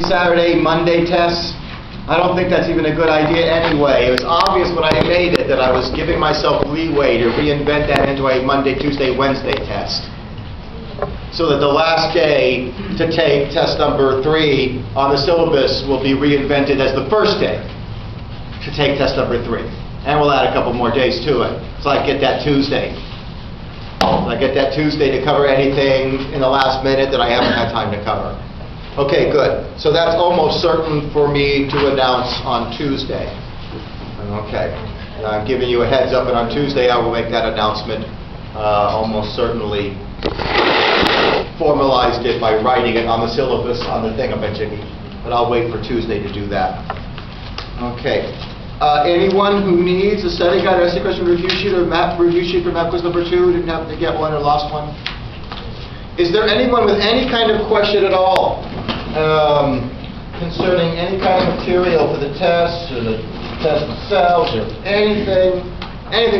Saturday, Monday tests. I don't think that's even a good idea anyway. It was obvious when I made it that I was giving myself leeway to reinvent that into a Monday, Tuesday, Wednesday test. So that the last day to take test number 3 on the syllabus will be reinvented as the first day to take test number 3. And we'll add a couple more days to it. So I get that Tuesday. I get that Tuesday to cover anything in the last minute that I haven't had time to cover. Okay, good. So that's almost certain for me to announce on Tuesday. Okay. And I'm giving you a heads up, and on Tuesday I will make that announcement almost certainly formalized it by writing it on the syllabus on the thingamajiggy. But I'll wait for Tuesday to do that. Okay. Anyone who needs a study guide, essay question review sheet, or map review sheet for map quiz number 2, didn't happen to get one or lost one? Is there anyone with any kind of question at all concerning any kind of material for the tests or the test themselves or anything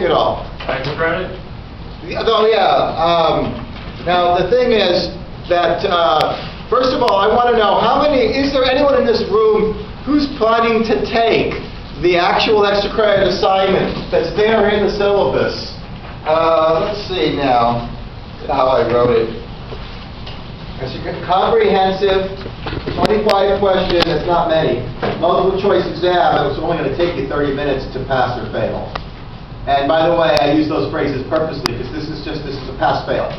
at all? Extra credit? Oh yeah. Now the thing is that first of all, I want to know is there anyone in this room who's planning to take the actual extra credit assignment that's there in the syllabus? Let's see now how I wrote it. It's a comprehensive 25 questions, it's not many. Multiple choice exam, it's only going to take you 30 minutes to pass or fail. And by the way, I use those phrases purposely because this is a pass-fail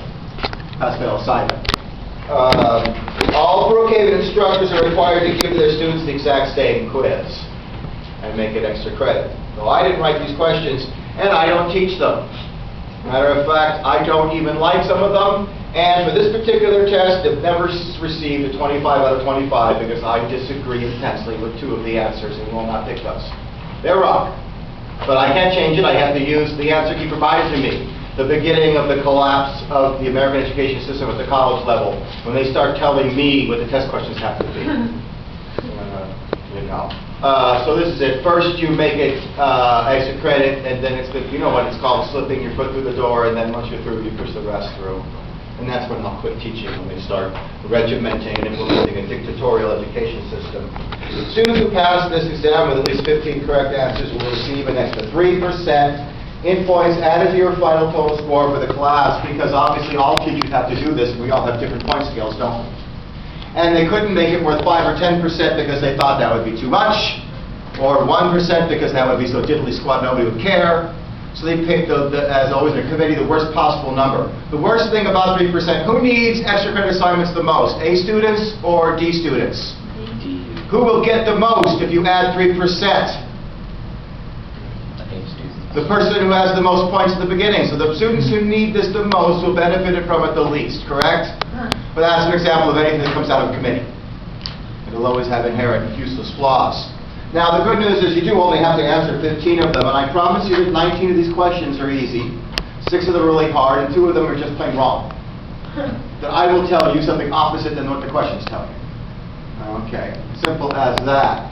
assignment. All Brookhaven instructors are required to give their students the exact same quiz and make it extra credit. So I didn't write these questions, and I don't teach them. Matter of fact, I don't even like some of them, and for this particular test, they've never received a 25 out of 25 because I disagree intensely with 2 of the answers and will not pick those. They're wrong. But I can't change it. I have to use the answer he provided to me. The beginning of the collapse of the American education system at the college level, when they start telling me what the test questions have to be. So this is it. First you make it extra credit, and then it's you know what it's called, slipping your foot through the door, and then once you're through, you push the rest through. And that's when I'll quit teaching, when they start regimenting and implementing a dictatorial education system. Students who pass this exam with at least 15 correct answers will receive an extra 3% in points added to your final total score for the class, because obviously all teachers have to do this, and we all have different point scales, don't we? And they couldn't make it worth 5 or 10% because they thought that would be too much, or 1% because that would be so diddly squat nobody would care. So they picked, as always in a committee, the worst possible number. The worst thing about 3%, who needs extra credit assignments the most? A students or D students? D. Who will get the most if you add 3%? The person who has the most points at the beginning. So the students who need this the most will benefit from it the least, correct? But that's an example of anything that comes out of a committee. It'll always have inherent useless flaws. Now the good news is you do only have to answer 15 of them, and I promise you that 19 of these questions are easy, 6 of them are really hard, and 2 of them are just plain wrong. That I will tell you something opposite than what the questions tell you. Okay, simple as that.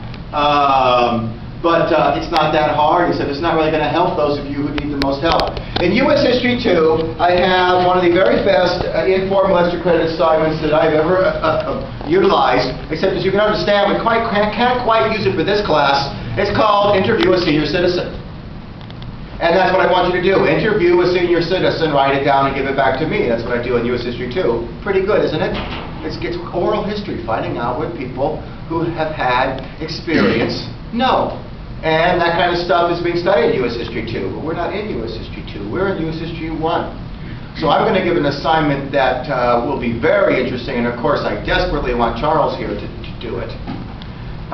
But it's not that hard, except it's not really going to help those of you who need the most help. In U.S. History 2, I have one of the very best informal extra credit assignments that I've ever utilized, except as you can understand, we can't quite use it for this class. It's called Interview a Senior Citizen. And that's what I want you to do. Interview a senior citizen, write it down, and give it back to me. That's what I do in U.S. History 2. Pretty good, isn't it? It's oral history, finding out what people who have had experience know. And that kind of stuff is being studied in U.S. History 2. But we're not in U.S. History 2. We're in U.S. History 1. So I'm going to give an assignment that will be very interesting. And of course, I desperately want Charles here to do it.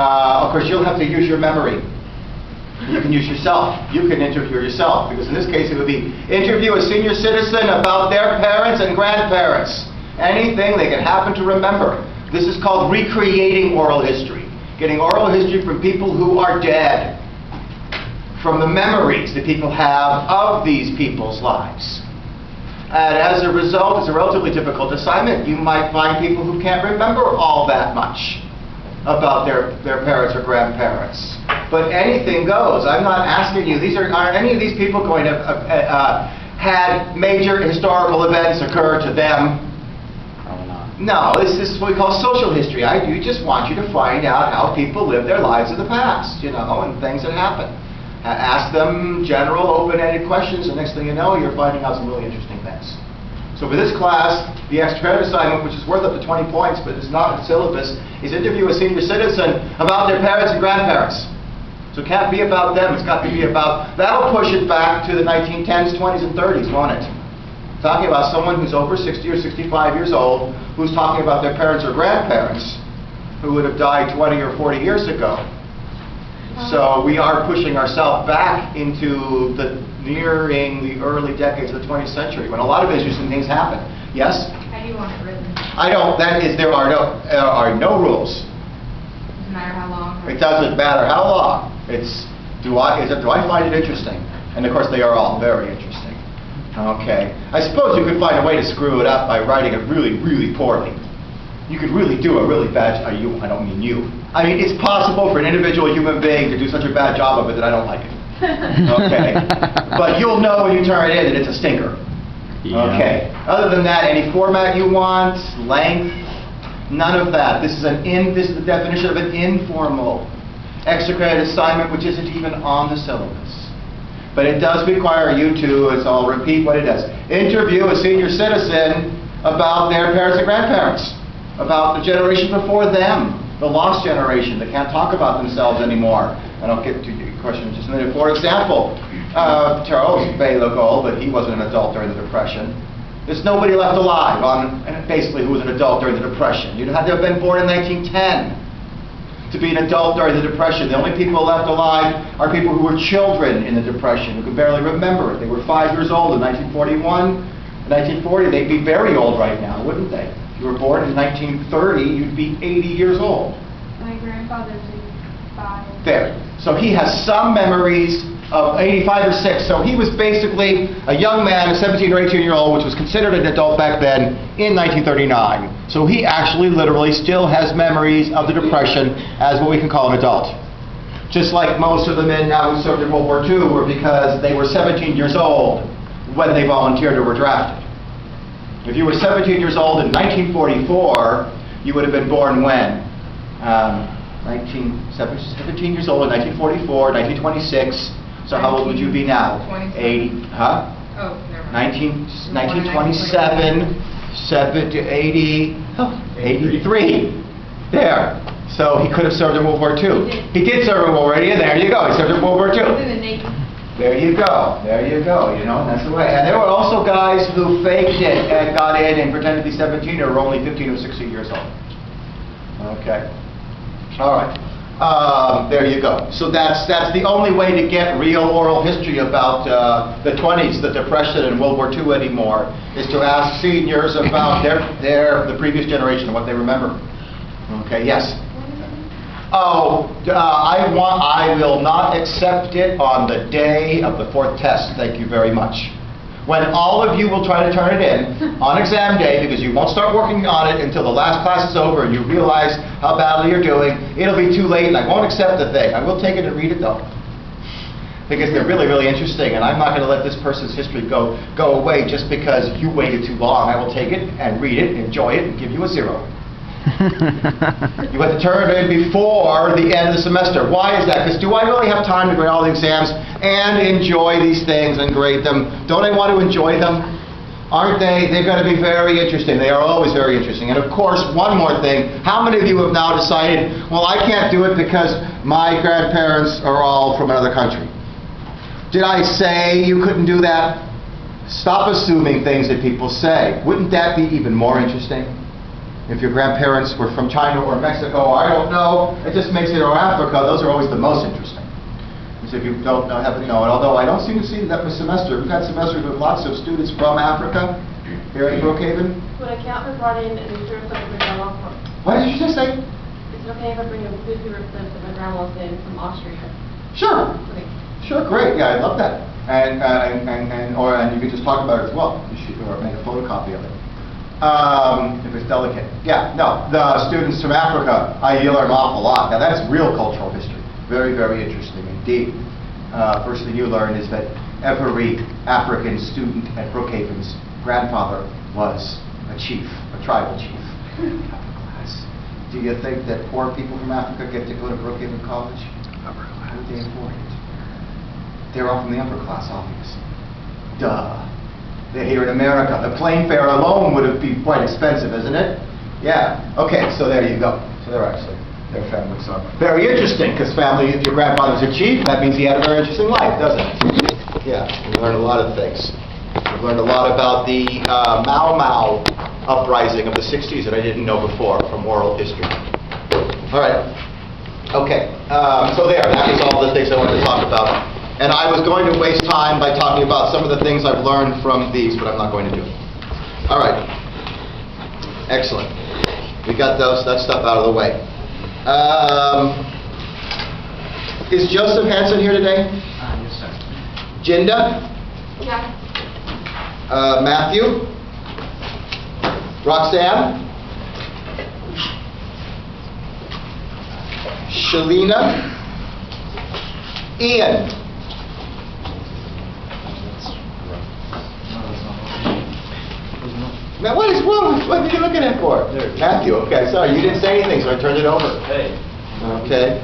Of course, you'll have to use your memory. You can use yourself. You can interview yourself. Because in this case, it would be interview a senior citizen about their parents and grandparents. Anything they can happen to remember. This is called recreating oral history. Getting oral history from people who are dead. From the memories that people have of these people's lives. And as a result, it's a relatively difficult assignment. You might find people who can't remember all that much about their parents or grandparents. But anything goes. I'm not asking you, are any of these people going to have had major historical events occur to them? Probably not. No, this is what we call social history. I do just want you to find out how people live their lives in the past, you know, and things that happen. Ask them general, open-ended questions, and next thing you know, you're finding out some really interesting things. So for this class, the extra credit assignment, which is worth up to 20 points, but it's not a syllabus, is interview a senior citizen about their parents and grandparents. So it can't be about them, it's got to be about, that'll push it back to the 1910s, 20s, and 30s, won't it? Talking about someone who's over 60 or 65 years old, who's talking about their parents or grandparents who would have died 20 or 40 years ago. So we are pushing ourselves back into the nearing the early decades of the 20th century, when a lot of interesting things happen. Yes? How do you want it written? I don't. That is, there are no rules. Doesn't matter how long. It doesn't matter how long. It's do I find it interesting? And of course, they are all very interesting. Okay. I suppose you could find a way to screw it up by writing it really, really poorly. You could really do a really bad. I don't mean you. I mean, it's possible for an individual human being to do such a bad job of it that I don't like it. Okay. But you'll know when you turn it in that it's a stinker. Yeah. Okay. Other than that, any format you want, length, none of that. This is this is the definition of an informal extra credit assignment, which isn't even on the syllabus. But it does require you to, so I'll repeat what it does. Interview a senior citizen about their parents and grandparents, about the generation before them, the lost generation that can't talk about themselves anymore. And I'll get to your question in just a minute. For example, Charles may look old, but he wasn't an adult during the Depression. There's nobody left alive basically who was an adult during the Depression. You'd have to have been born in 1910 to be an adult during the Depression. The only people left alive are people who were children in the Depression, who could barely remember it. They were 5 years old in 1941. In 1940, they'd be very old right now, wouldn't they? If you were born in 1930, you'd be 80 years old. My grandfather's 85. There. So he has some memories of 85 or 6. So he was basically a young man, a 17 or 18-year-old, which was considered an adult back then, in 1939. So he actually literally still has memories of the Depression as what we can call an adult. Just like most of the men now who served in World War II were because they were 17 years old when they volunteered or were drafted. If you were 17 years old in 1944, you would have been born when? 17 years old in 1944, 1926. So how old would you be now? 27. 80, huh? Oh, never mind. 1927, 80, 83. There. So he could have served in World War II. He did serve in World War II. There you go. He served in World War II. He's in the Navy. There you go. There you go. You know, that's the way. And there were also guys who faked it and got in and pretended to be 17 or were only 15 or 16 years old. Okay. All right. There you go. So that's the only way to get real oral history about the 20s, the Depression, and World War II anymore, is to ask seniors about the previous generation and what they remember. Okay. Yes. Oh, I will not accept it on the day of the 4th test. Thank you very much. When all of you will try to turn it in on exam day, because you won't start working on it until the last class is over and you realize how badly you're doing, it'll be too late and I won't accept the thing. I will take it and read it though, because they're really, really interesting, and I'm not going to let this person's history go away just because you waited too long. I will take it and read it, enjoy it, and give you a 0. You have to turn it in before the end of the semester. Why is that? Because do I really have time to grade all the exams and enjoy these things and grade them? Don't I want to enjoy them? Aren't they? They've got to be very interesting. They are always very interesting. And of course, one more thing. How many of you have now decided, well, I can't do it because my grandparents are all from another country? Did I say you couldn't do that? Stop assuming things that people say. Wouldn't that be even more interesting? If your grandparents were from China or Mexico, I don't know, it just makes it, or Africa, those are always the most interesting. So if you don't know, haven't known, although I don't seem to see that per semester. We've had semesters with lots of students from Africa here at Brookhaven. Would I count for brought in and sure if I bring my grandma from? What did you just say? Is it okay if I bring a food representative that my grandma's in from Austria? Sure. Okay. Sure, great. Yeah, I love that. And you can just talk about it as well. You should, or make a photocopy of it. If it's delicate. Yeah, no, the students from Africa, I learn an awful lot. Now that's real cultural history. Very, very interesting indeed. First thing you learn is that every African student at Brookhaven's grandfather was a chief, a tribal chief. Do you think that poor people from Africa get to go to Brookhaven College? How would they afford it? They're all from the upper class, obviously. Duh. They're here in America. The plane fare alone would be quite expensive, isn't it? Yeah. Okay, so there you go. So they're actually, their families are very interesting, because family, if your grandfather's a chief, that means he had a very interesting life, doesn't it? Yeah, we learned a lot of things. We learned a lot about the Mau Mau uprising of the 60s that I didn't know before from oral history. All right. Okay. So there, that was all the things I wanted to talk about. And I was going to waste time by talking about some of the things I've learned from these, but I'm not going to do it. All right. Excellent. We got that stuff out of the way. Is Joseph Hansen here today? Yes, sir. Jinda? Yeah. Matthew? Roxanne? Shalina? Ian? Now, what is wrong? What are you looking at for? There. Matthew, okay, sorry, you didn't say anything, so I turned it over. Hey. Okay.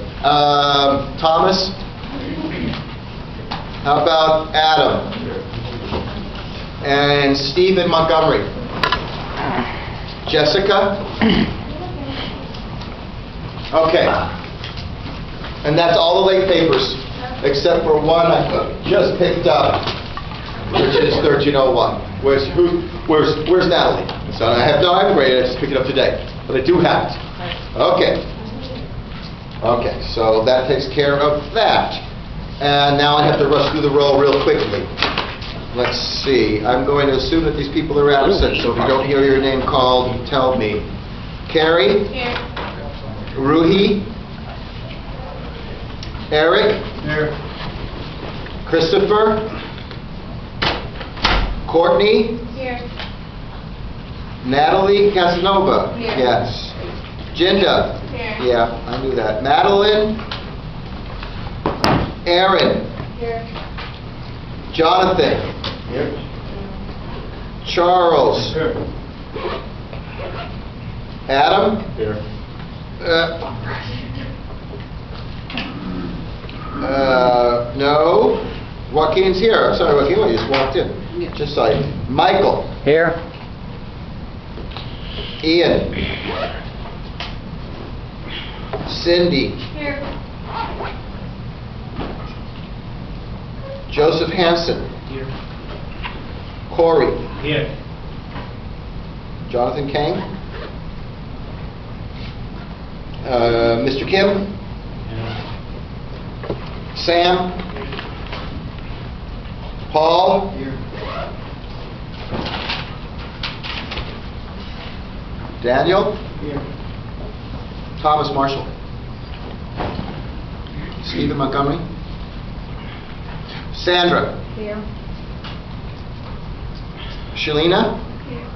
Thomas? How about Adam? And Stephen Montgomery? Jessica? Okay. And that's all the late papers, except for one I just picked up, which is 1301. Where's Natalie? So I have grade, I just picked it up today, but I do have it. Okay. Okay, so that takes care of that. And now I have to rush through the roll real quickly. Let's see. I'm going to assume that these people are absent, so if you don't hear your name called, tell me. Carrie? Here. Ruhi? Eric? Here. Christopher? Courtney? Here. Natalie Casanova? Here. Yes. Jinda? Here. Yeah, I knew that. Madeline? Aaron? Here. Jonathan? Here. Charles? Here. Adam? Here. No. Joaquin's here. Sorry, Joaquin, well, you just walked in. Just like Michael. Here. Ian. Cindy. Here. Joseph Hansen. Here. Corey. Here. Jonathan Kang. Mr. Kim. Sam. Paul. Here. Daniel. Here. Thomas Marshall. Stephen Montgomery. Sandra. Here. Shalina. Here.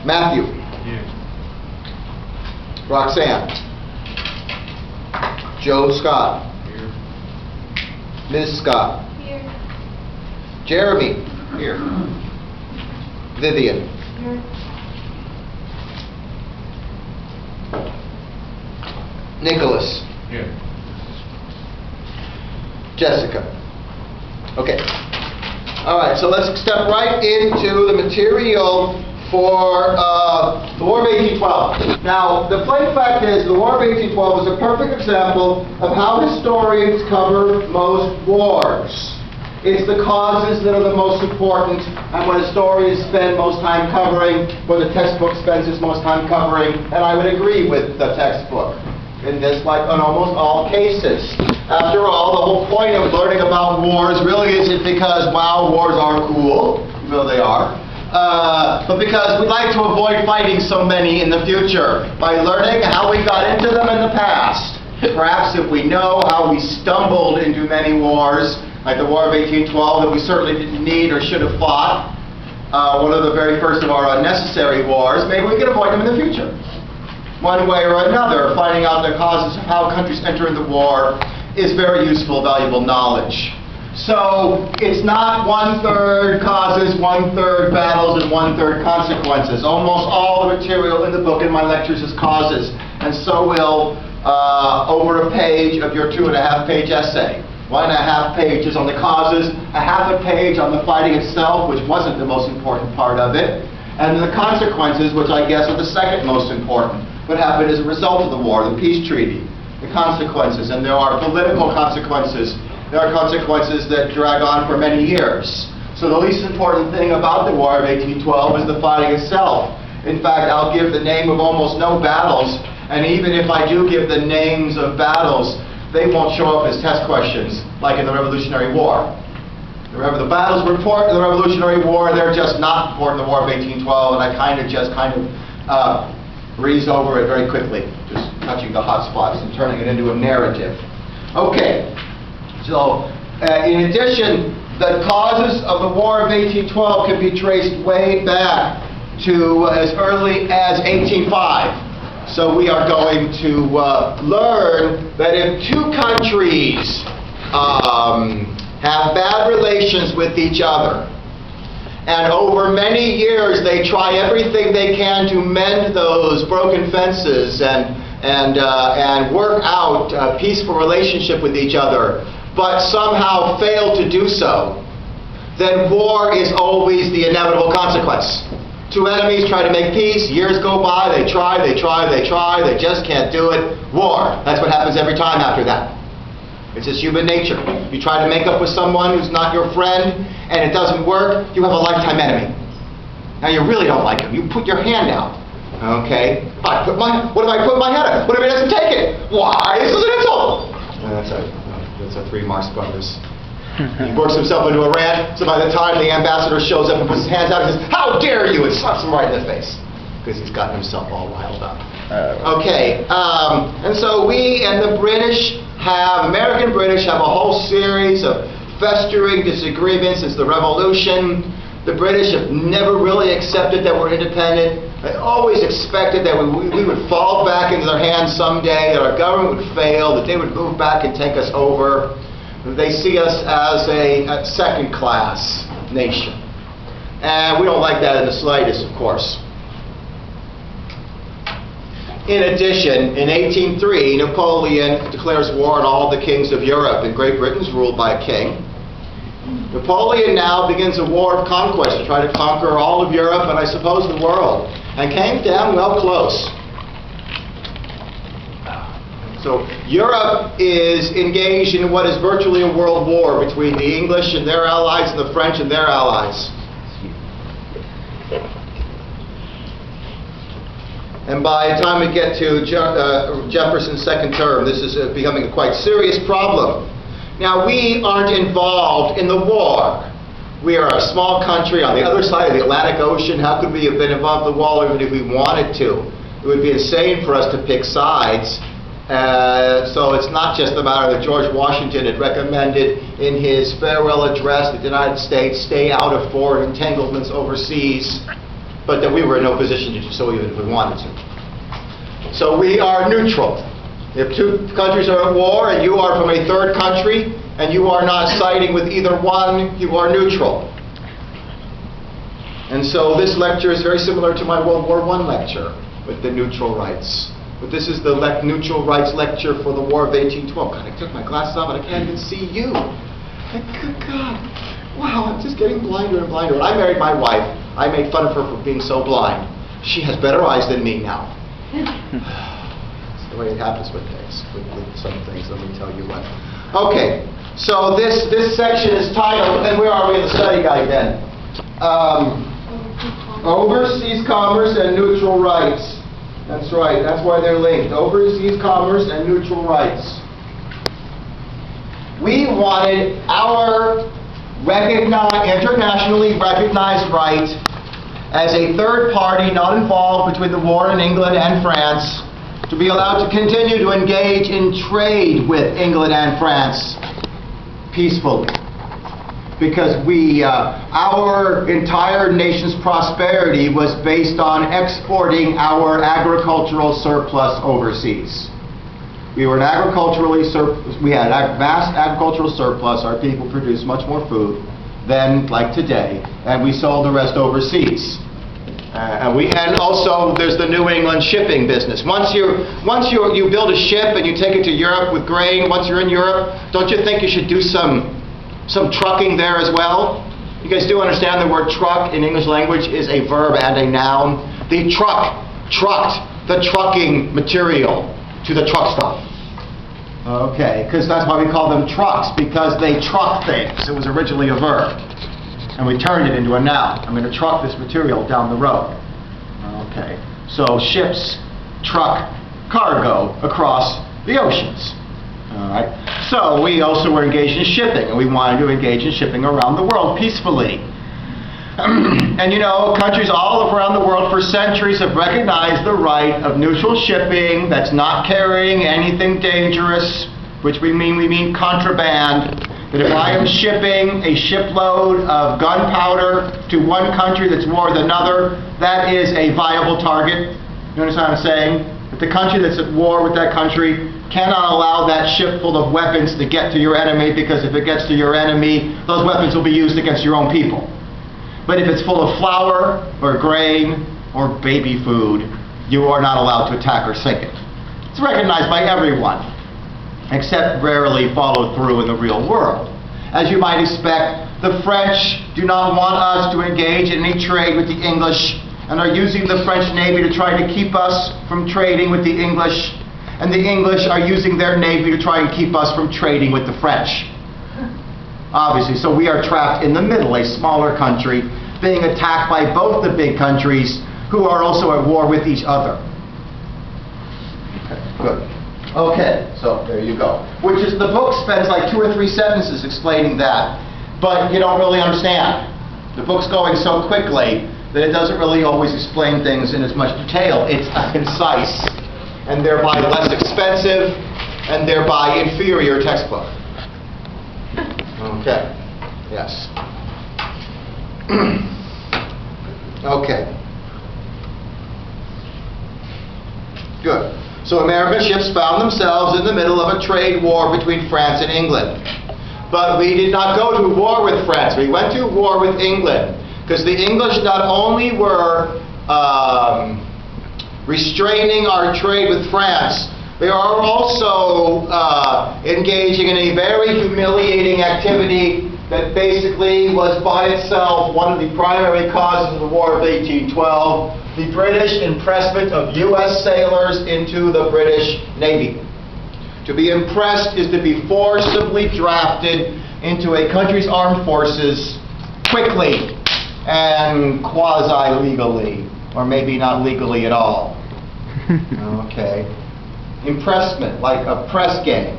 Matthew. Here. Roxanne. Joe Scott. Here. Ms. Scott. Here. Jeremy. Here. Vivian. Here. Nicholas. Here. Jessica. Okay. All right, so let's step right into the material for the War of 1812. Now, the plain fact is the War of 1812 is a perfect example of how historians cover most wars. It's the causes that are the most important, and what historians spend most time covering, what the textbook spends its most time covering, and I would agree with the textbook in this, like in almost all cases. After all, the whole point of learning about wars really isn't because, wow, wars are cool, even though they are, but because we'd like to avoid fighting so many in the future by learning how we got into them in the past. Perhaps if we know how we stumbled into many wars, like the War of 1812 that we certainly didn't need or should have fought, one of the very first of our unnecessary wars, maybe we can avoid them in the future. One way or another, finding out the causes of how countries enter into war is very useful, valuable knowledge. So it's not 1/3 causes, 1/3 battles, and 1/3 consequences. Almost all the material in the book in my lectures is causes, and so will over a page of your 2.5-page essay. 1.5 pages on the causes, a half a page on the fighting itself, which wasn't the most important part of it, and the consequences, which I guess are the second most important. What happened as a result of the war, the peace treaty, the consequences, and there are political consequences. There are consequences that drag on for many years. So the least important thing about the War of 1812 is the fighting itself. In fact, I'll give the name of almost no battles, and even if I do give the names of battles, they won't show up as test questions, like in the Revolutionary War. Remember, the battles were important in the Revolutionary War, they're just not important in the War of 1812, and I kind of breeze over it very quickly, just touching the hot spots and turning it into a narrative. Okay, so in addition, the causes of the War of 1812 can be traced way back to as early as 1805. So we are going to learn that if two countries have bad relations with each other, and over many years they try everything they can to mend those broken fences and work out a peaceful relationship with each other, but somehow fail to do so, then war is always the inevitable consequence. Two enemies try to make peace, years go by, they try, they just can't do it. War. That's what happens every time after that. It's just human nature. You try to make up with someone who's not your friend, and it doesn't work, you have a lifetime enemy. Now you really don't like him. You put your hand out. Okay? What if I put my hand out? What if he doesn't take it? Why? This is an insult! That's a 3 Marx Brothers. He works himself into a rant, so by the time the ambassador shows up and puts his hands out, he says, "How dare you!" and slaps him right in the face. Because he's gotten himself all riled up. Okay, and so we and the American British have a whole series of festering disagreements since the Revolution. The British have never really accepted that we're independent. They always expected that we would fall back into their hands someday, that our government would fail, that they would move back and take us over. They see us as a second-class nation. And we don't like that in the slightest, of course. In addition, in 1803, Napoleon declares war on all the kings of Europe, and Great Britain's ruled by a king. Napoleon now begins a war of conquest to try to conquer all of Europe and I suppose the world, and came damn well close. So Europe is engaged in what is virtually a world war between the English and their allies and the French and their allies. And by the time we get to Jefferson's second term, this is becoming a quite serious problem. Now, we aren't involved in the war. We are a small country on the other side of the Atlantic Ocean. How could we have been involved in the war even if we wanted to? It would be insane for us to pick sides. So it's not just the matter that George Washington had recommended in his farewell address that the United States stay out of foreign entanglements overseas, but that we were in no position to do so even if we wanted to. So we are neutral. If two countries are at war and you are from a third country and you are not siding with either one, you are neutral. And so this lecture is very similar to my World War I lecture with the neutral rights. But this is the neutral rights lecture for the War of 1812. God, I took my glasses off and I can't even see you. Good God. Wow, I'm just getting blinder and blinder. When I married my wife, I made fun of her for being so blind. She has better eyes than me now. It's the way it happens with things, with some things, let me tell you what. Okay, so this section is titled, and where are we in the study guide then? Overseas commerce and neutral rights. That's right, that's why they're linked. Overseas commerce and neutral rights. We wanted our internationally recognized right as a third party not involved between the war in England and France to be allowed to continue to engage in trade with England and France peacefully. Because our entire nation's prosperity was based on exporting our agricultural surplus overseas. We were an we had a vast agricultural surplus. Our people produced much more food than like today, and we sold the rest overseas. And also there's the New England shipping business. Once you build a ship and you take it to Europe with grain, once you're in Europe, don't you think you should do some trucking there as well? You guys do understand the word truck in English language is a verb and a noun. The trucked the trucking material to the truck stop. Okay, because that's why we call them trucks, because they truck things. It was originally a verb. And we turned it into a noun. I'm going to truck this material down the road. Okay, so ships truck cargo across the oceans. All right, so we also were engaged in shipping, and we wanted to engage in shipping around the world peacefully. And you know, countries all around the world for centuries have recognized the right of neutral shipping that's not carrying anything dangerous, which we mean contraband. That if I am shipping a shipload of gunpowder to one country that's war with another, that is a viable target. You understand what I'm saying? That the country that's at war with that country cannot allow that ship full of weapons to get to your enemy, because if it gets to your enemy, those weapons will be used against your own people. But if it's full of flour or grain or baby food, you are not allowed to attack or sink it. It's recognized by everyone, except rarely followed through in the real world. As you might expect, the French do not want us to engage in any trade with the English, and are using the French Navy to try to keep us from trading with the English, and the English are using their Navy to try and keep us from trading with the French. Obviously, so we are trapped in the middle, a smaller country being attacked by both the big countries who are also at war with each other. Okay, good. Okay, so there you go. Which is, the book spends like 2 or 3 sentences explaining that, but you don't really understand. The book's going so quickly that it doesn't really always explain things in as much detail. It's a concise, and thereby less expensive, and thereby inferior textbook. Okay, yes. Okay. Good. So American ships found themselves in the middle of a trade war between France and England. But we did not go to war with France. We went to war with England, because the English not only were restraining our trade with France, they are also engaging in a very humiliating activity that basically was by itself one of the primary causes of the War of 1812, the British impressment of U.S. sailors into the British Navy. To be impressed is to be forcibly drafted into a country's armed forces quickly and quasi-legally, or maybe not legally at all. Okay. Impressment, like a press gang.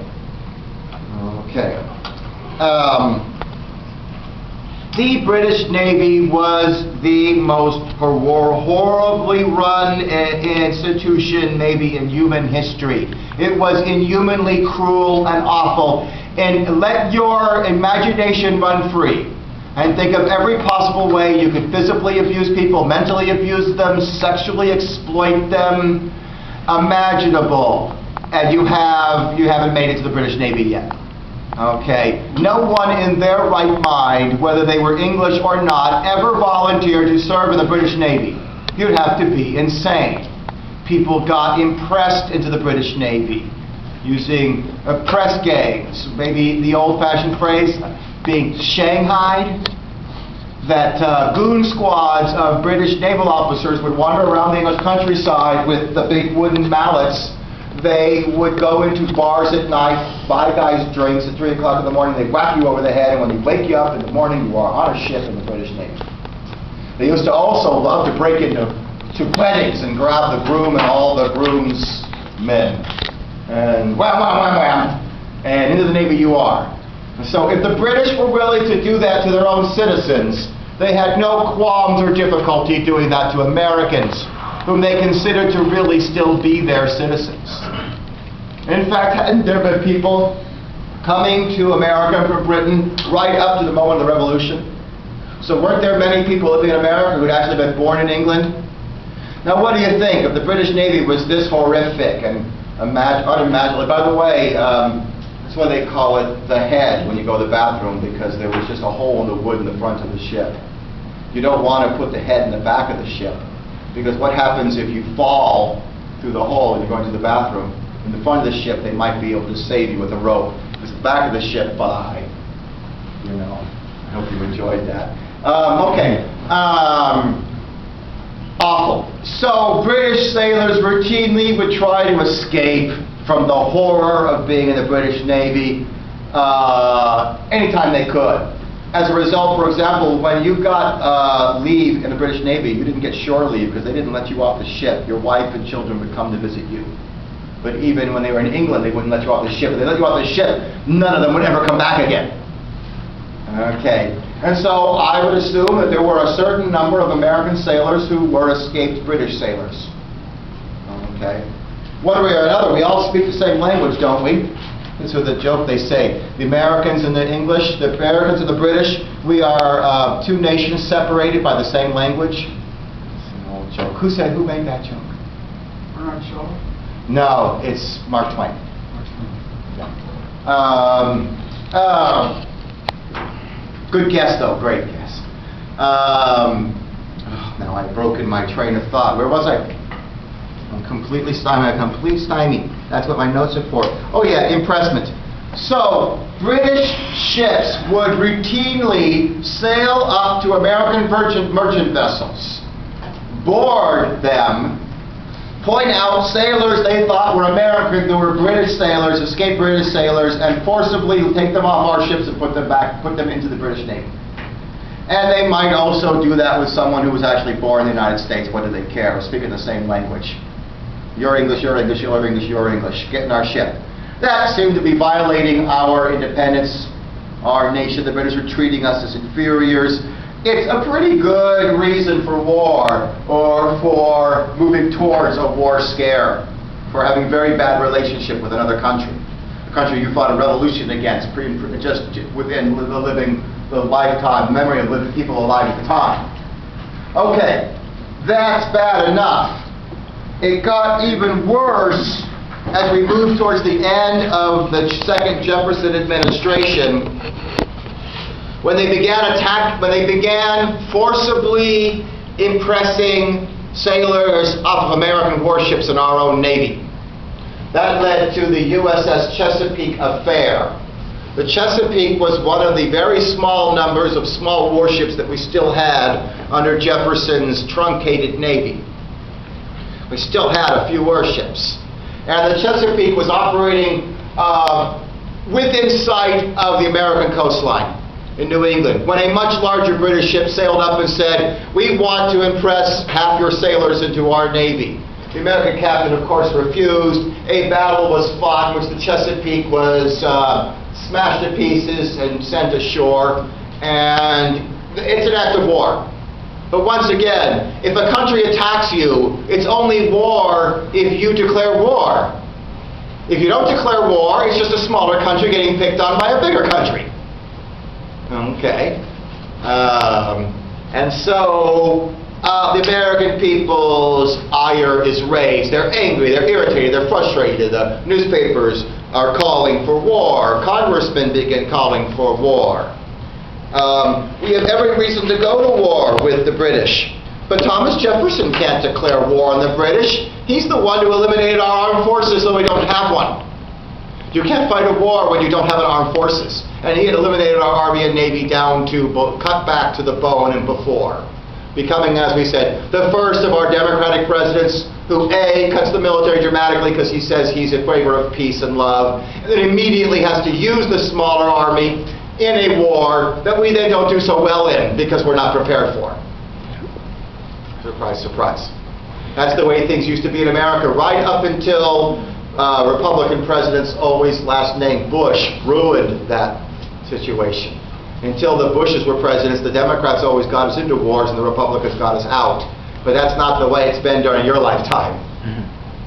Okay. The British Navy was the most horribly run institution maybe in human history. It was inhumanly cruel and awful. And let your imagination run free and think of every possible way you could physically abuse people, mentally abuse them, sexually exploit them, imaginable. And you haven't made it to the British Navy yet. Okay, no one in their right mind, whether they were English or not, ever volunteered to serve in the British Navy. You'd have to be insane. People got impressed into the British Navy using press gangs, maybe the old-fashioned phrase, being shanghaied, that goon squads of British naval officers would wander around the English countryside with the big wooden mallets. They would go into bars at night, buy guys drinks at 3 o'clock in the morning, they'd whack you over the head, and when they wake you up in the morning, you are on a ship in the British Navy. They used to also love to break into weddings and grab the groom and all the groom's men. And wham, wham, wham, wham, and into the Navy you are. So if the British were willing to do that to their own citizens, they had no qualms or difficulty doing that to Americans, whom they considered to really still be their citizens. In fact, hadn't there been people coming to America from Britain right up to the moment of the Revolution? So weren't there many people living in America who had actually been born in England? Now what do you think? If the British Navy was this horrific and unimaginably. By the way, that's why they call it the head when you go to the bathroom, because there was just a hole in the wood in the front of the ship. You don't want to put the head in the back of the ship, because what happens if you fall through the hole and you're going to the bathroom? In the front of the ship, they might be able to save you with a rope. Because the back of the ship, bye. You know, I hope you enjoyed that. Okay. Awful. So British sailors routinely would try to escape from the horror of being in the British Navy anytime they could. As a result, for example, when you got leave in the British Navy, you didn't get shore leave because they didn't let you off the ship. Your wife and children would come to visit you. But even when they were in England, they wouldn't let you off the ship. If they let you off the ship, none of them would ever come back again. Okay. And so I would assume that there were a certain number of American sailors who were escaped British sailors. Okay. One way or another, we all speak the same language, don't we? This is the joke they say. The Americans and the English, the Americans and the British, we are two nations separated by the same language. It's an old joke. Who made that joke? Bernard Shaw? No, it's Mark Twain. Yeah. Good guess, though. Great guess. Now I've broken my train of thought. Where was I? I'm completely stymied. I'm completely stymied. That's what my notes are for. Oh yeah, impressment. So, British ships would routinely sail up to American merchant vessels, board them, point out sailors they thought were American, who were British sailors, escaped British sailors, and forcibly take them off our ships and put them into the British Navy. And they might also do that with someone who was actually born in the United States. What do they care? We're speaking the same language. You're English, you're English, you're English, you're English. Get in our ship. That seemed to be violating our independence, our nation. The British were treating us as inferiors. It's a pretty good reason for war, or for moving towards a war scare, for having a very bad relationship with another country, a country you fought a revolution against, just within the lifetime memory of living people alive at the time. Okay, that's bad enough. It got even worse as we moved towards the end of the second Jefferson administration, when they began forcibly impressing sailors off of American warships in our own Navy. That led to the USS Chesapeake affair. The Chesapeake was one of the very small numbers of small warships that we still had under Jefferson's truncated Navy. We still had a few warships. And the Chesapeake was operating within sight of the American coastline in New England, when a much larger British ship sailed up and said, "We want to impress half your sailors into our Navy." The American captain, of course, refused. A battle was fought in which the Chesapeake was smashed to pieces and sent ashore, and it's an act of war. But once again, if a country attacks you, it's only war if you declare war. If you don't declare war, it's just a smaller country getting picked on by a bigger country. Okay. And so the American people's ire is raised. They're angry, they're irritated, they're frustrated. The newspapers are calling for war. Congressmen begin calling for war. We have every reason to go to war with the British. But Thomas Jefferson can't declare war on the British. He's the one who eliminated our armed forces so we don't have one. You can't fight a war when you don't have an armed forces. And he had eliminated our Army and Navy down to cut back to the bone and before. Becoming, as we said, the first of our Democratic presidents who, A, cuts the military dramatically because he says he's in favor of peace and love, and then immediately has to use the smaller army in a war that we then don't do so well in because we're not prepared for. Surprise, surprise. That's the way things used to be in America right up until Republican presidents, always last name Bush, ruined that situation. Until the Bushes were presidents, the Democrats always got us into wars and the Republicans got us out. But that's not the way it's been during your lifetime.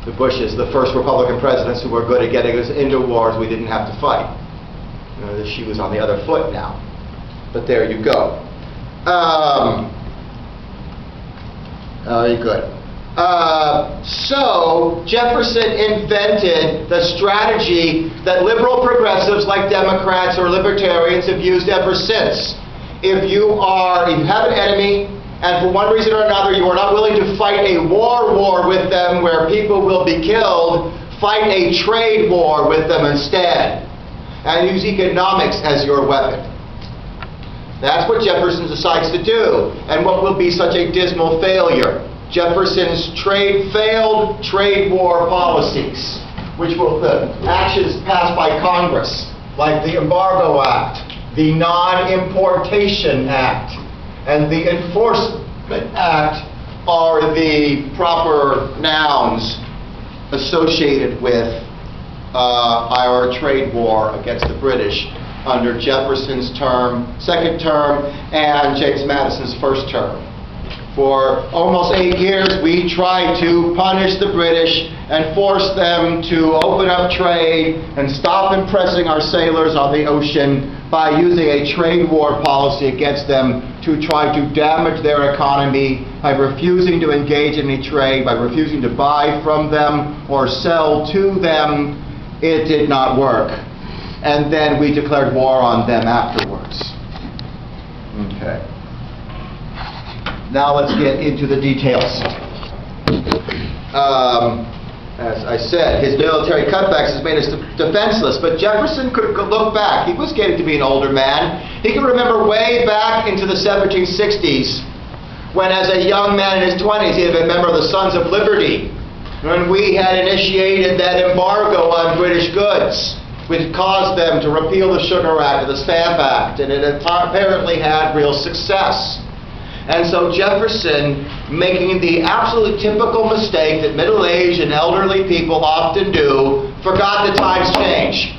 The Bushes, the first Republican presidents who were good at getting us into wars we didn't have to fight. You know, the shoe was on the other foot now. But there you go. Very good. So Jefferson invented the strategy that liberal progressives like Democrats or libertarians have used ever since. If you have an enemy, and for one reason or another you are not willing to fight a war with them where people will be killed, fight a trade war with them instead, and use economics as your weapon. That's what Jefferson decides to do, and what will be such a dismal failure. Jefferson's failed trade war policies, which will actions passed by Congress, like the Embargo Act, the Non-Importation Act, and the Enforcement Act, are the proper nouns associated with our trade war against the British under Jefferson's second term, and James Madison's first term. For almost 8 years, we tried to punish the British and force them to open up trade and stop impressing our sailors on the ocean by using a trade war policy against them to try to damage their economy by refusing to engage in any trade, by refusing to buy from them or sell to them. It did not work. And then we declared war on them afterwards. Okay. Now let's get into the details. As I said, his military cutbacks has made us defenseless, but Jefferson could look back. He was getting to be an older man. He could remember way back into the 1760s, when as a young man in his 20s, he had been a member of the Sons of Liberty, when we had initiated that embargo on British goods, which caused them to repeal the Sugar Act and the Stamp Act, and it apparently had real success. And so Jefferson, making the absolutely typical mistake that middle-aged and elderly people often do, forgot the times change.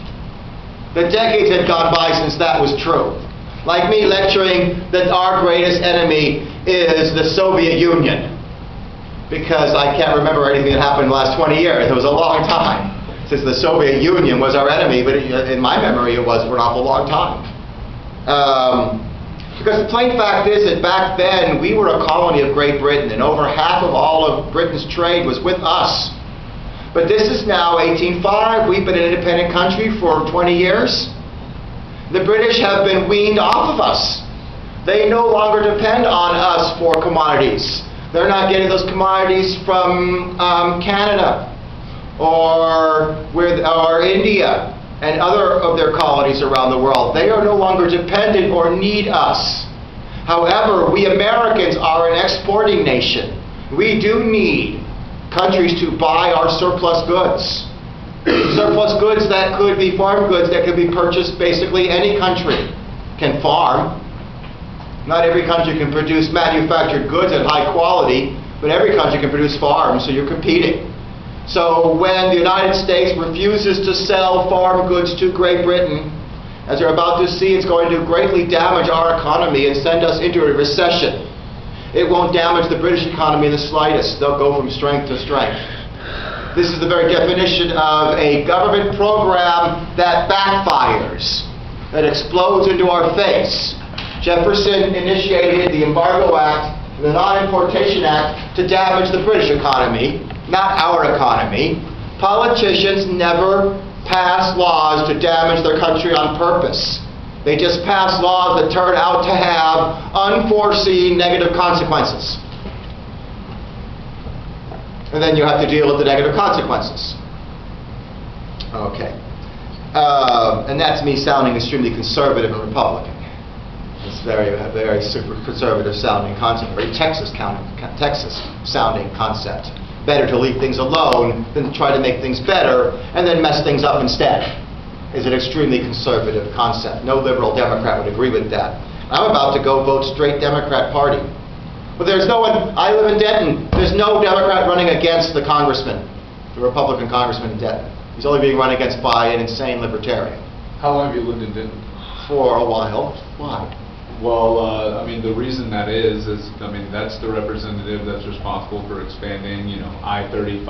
The decades had gone by since that was true. Like me lecturing that our greatest enemy is the Soviet Union, because I can't remember anything that happened in the last 20 years. It was a long time since the Soviet Union was our enemy, but in my memory it was for an awful long time. Because the plain fact is that back then we were a colony of Great Britain, and over half of all of Britain's trade was with us. But this is now 1805. We've been an independent country for 20 years. The British have been weaned off of us. They no longer depend on us for commodities. They're not getting those commodities from Canada or India and other of their colonies around the world. They are no longer dependent or need us. However, we Americans are an exporting nation. We do need countries to buy our surplus goods. Surplus goods that could be farm goods that could be purchased. Basically any country can farm. Not every country can produce manufactured goods at high quality, but every country can produce farms, so you're competing. So when the United States refuses to sell farm goods to Great Britain, as they're about to see, it's going to greatly damage our economy and send us into a recession. It won't damage the British economy in the slightest. They'll go from strength to strength. This is the very definition of a government program that backfires, that explodes into our face. Jefferson initiated the Embargo Act, the Non-Importation Act, to damage the British economy, not our economy. Politicians never pass laws to damage their country on purpose. They just pass laws that turn out to have unforeseen negative consequences. And then you have to deal with the negative consequences. Okay. And that's me sounding extremely conservative and Republican. It's very super conservative sounding concept, very Texas sounding concept. Better to leave things alone than to try to make things better and then mess things up instead. Is an extremely conservative concept. No liberal Democrat would agree with that. I'm about to go vote straight Democrat Party. But there's no one, I live in Denton, there's no Democrat running against the congressman, the Republican congressman in Denton. He's only being run against by an insane libertarian. How long have you lived in Denton? For a while. Why? Well, I mean, the reason that is, I mean, that's the representative that's responsible for expanding, I-35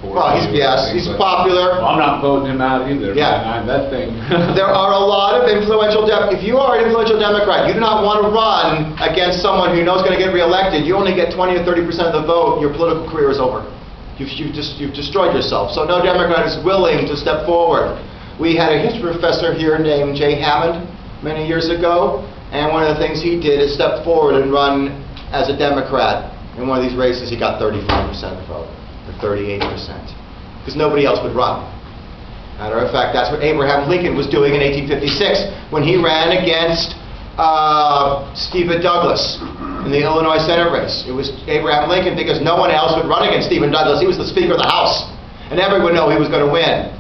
for. Well, he's popular. Well, I'm not voting him out either. Yeah. Man, that thing. There are a lot of influential, if you are an influential Democrat, you do not want to run against someone who you know is going to get reelected. You only get 20 or 30% of the vote, your political career is over. You've destroyed yourself. So no Democrat is willing to step forward. We had a history professor here named Jay Hammond many years ago, and one of the things he did is step forward and run as a Democrat. In one of these races, he got 35% of the vote, or 38%, because nobody else would run. Matter of fact, that's what Abraham Lincoln was doing in 1856 when he ran against Stephen Douglas in the Illinois Senate race. It was Abraham Lincoln because no one else would run against Stephen Douglas. He was the Speaker of the House, and everyone knew he was going to win.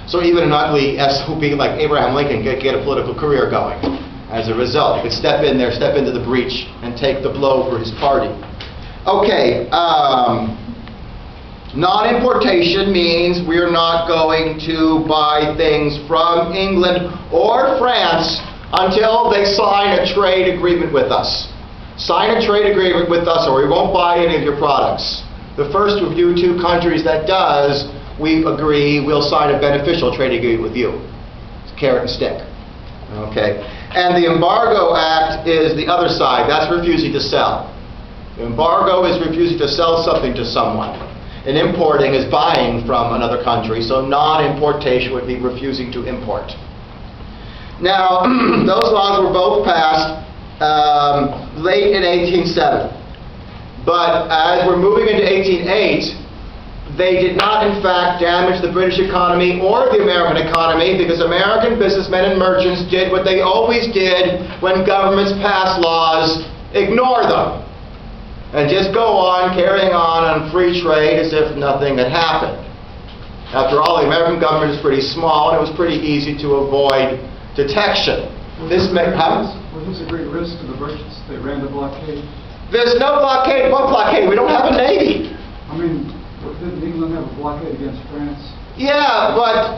So even an ugly SOB like Abraham Lincoln could get a political career going. As a result, he could step in there, step into the breach, and take the blow for his party. Okay, non-importation means we're not going to buy things from England or France until they sign a trade agreement with us. Sign a trade agreement with us or we won't buy any of your products. The first of you two countries that does, we agree we'll sign a beneficial trade agreement with you. It's carrot and stick. Okay. And the Embargo Act is the other side. That's refusing to sell. The embargo is refusing to sell something to someone. And importing is buying from another country. So non-importation would be refusing to import. Now, those laws were both passed late in 1807. But as we're moving into 1808, they did not, in fact, damage the British economy or the American economy because American businessmen and merchants did what they always did when governments pass laws, ignore them, and just go on carrying on free trade as if nothing had happened. After all, the American government is pretty small and it was pretty easy to avoid detection. Was this a great risk to the merchants? They ran the blockade? There's no blockade. What blockade? We don't have a navy. I mean, didn't England have a blockade against France? Yeah, but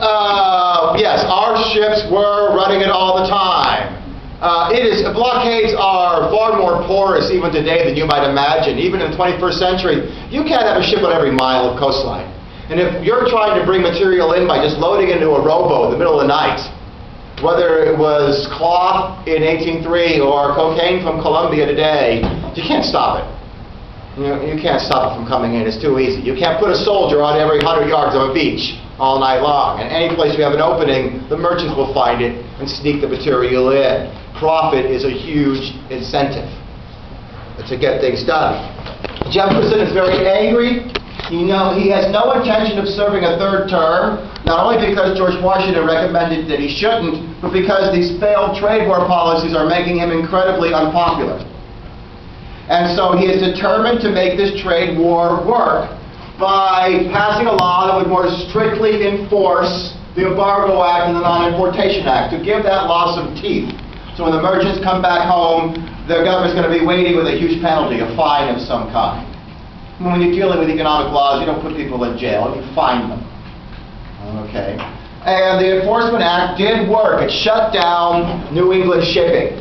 yes, our ships were running it all the time. Blockades are far more porous even today than you might imagine. Even in the 21st century, you can't have a ship on every mile of coastline. And if you're trying to bring material in by just loading into a rowboat in the middle of the night, whether it was cloth in 1803 or cocaine from Colombia today, you can't stop it. You can't stop it from coming in. It's too easy. You can't put a soldier on every 100 yards of a beach all night long. And any place we have an opening, the merchants will find it and sneak the material in. Profit is a huge incentive to get things done. Jefferson is very angry. He has no intention of serving a third term, not only because George Washington recommended that he shouldn't, but because these failed trade war policies are making him incredibly unpopular. And so he is determined to make this trade war work by passing a law that would more strictly enforce the Embargo Act and the Non-Importation Act, to give that law some teeth. So when the merchants come back home, their government's going to be waiting with a huge penalty, a fine of some kind. When you're dealing with economic laws, you don't put people in jail, you fine them. Okay. And the Enforcement Act did work. It shut down New England shipping.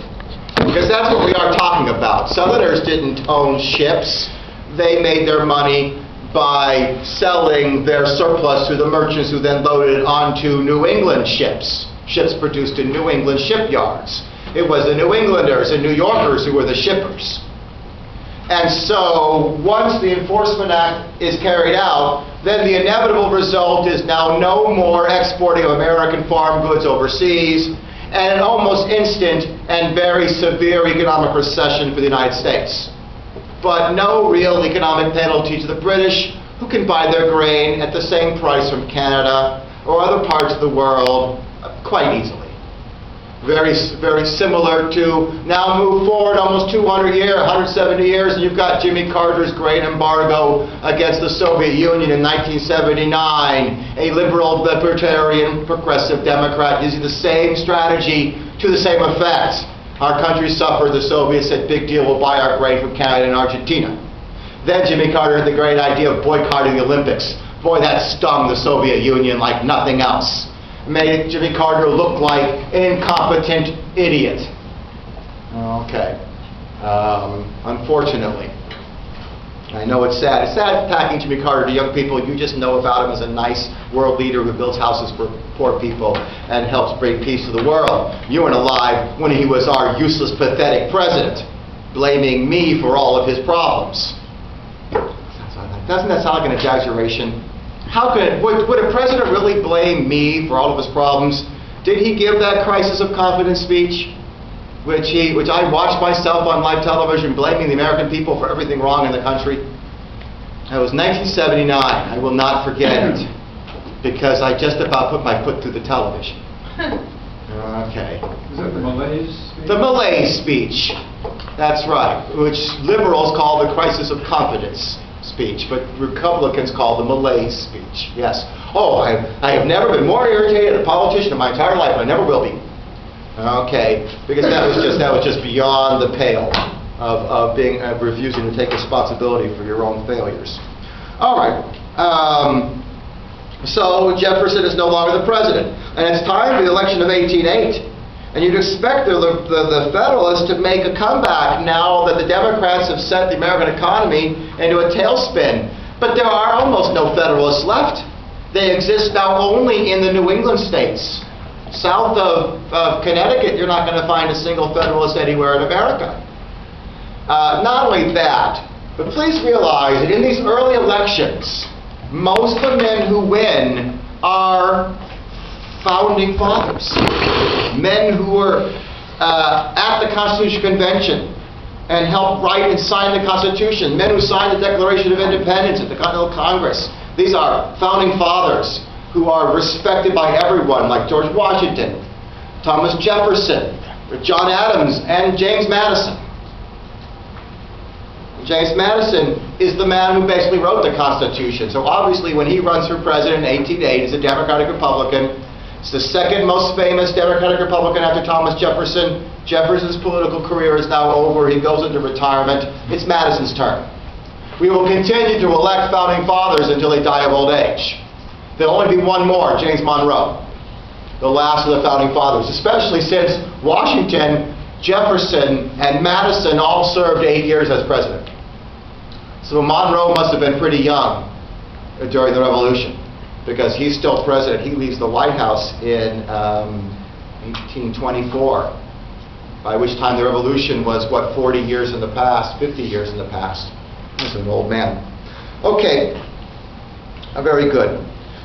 Because that's what we are talking about. Southerners didn't own ships. They made their money by selling their surplus to the merchants who then loaded it onto New England ships. Ships produced in New England shipyards. It was the New Englanders and New Yorkers who were the shippers. And so once the Enforcement Act is carried out, then the inevitable result is now no more exporting of American farm goods overseas, and an almost instant and very severe economic recession for the United States. But no real economic penalty to the British, who can buy their grain at the same price from Canada or other parts of the world quite easily. Very, very similar to now move forward almost 200 years, 170 years, and you've got Jimmy Carter's grain embargo against the Soviet Union in 1979. A liberal, libertarian, progressive Democrat using the same strategy to the same effect. Our country suffered. The Soviets said, big deal, we'll buy our grain from Canada and Argentina. Then Jimmy Carter had the great idea of boycotting the Olympics. Boy, that stung the Soviet Union like nothing else. Made Jimmy Carter look like an incompetent idiot. Okay. Unfortunately. I know it's sad. It's sad attacking Jimmy Carter to young people. You just know about him as a nice world leader who builds houses for poor people and helps bring peace to the world. You weren't alive when he was our useless, pathetic president, blaming me for all of his problems. Doesn't that sound like an exaggeration? How could would a president really blame me for all of his problems? Did he give that crisis of confidence speech, which I watched myself on live television, blaming the American people for everything wrong in the country? It was 1979. I will not forget it, because I just about put my foot through the television. Okay. Is that the Malays speech? The Malays speech. That's right, which liberals call the crisis of confidence speech, but Republicans call the Malays speech. Yes. Oh, I have never been more irritated at a politician in my entire life, and I never will be. Okay, because that was just beyond the pale of refusing to take responsibility for your own failures. All right. So Jefferson is no longer the president, and it's time for the election of 1808. And you'd expect the Federalists to make a comeback now that the Democrats have sent the American economy into a tailspin. But there are almost no Federalists left. They exist now only in the New England states. South of Connecticut, you're not going to find a single Federalist anywhere in America. Not only that, but please realize that in these early elections, most of the men who win are founding fathers, men who were at the Constitutional Convention and helped write and sign the Constitution, men who signed the Declaration of Independence at the Continental Congress. These are founding fathers who are respected by everyone, like George Washington, Thomas Jefferson, John Adams, and James Madison. James Madison is the man who basically wrote the Constitution. So obviously when he runs for president in 1808, he's a Democratic Republican. He's the second most famous Democratic Republican after Thomas Jefferson. Jefferson's political career is now over. He goes into retirement. It's Madison's turn. We will continue to elect founding fathers until they die of old age. There'll only be one more, James Monroe, the last of the founding fathers, especially since Washington, Jefferson, and Madison all served 8 years as president. So Monroe must have been pretty young during the Revolution, because he's still president. He leaves the White House in 1824, by which time the Revolution was, what, 40 years in the past, 50 years in the past. He's an old man. Okay, very good.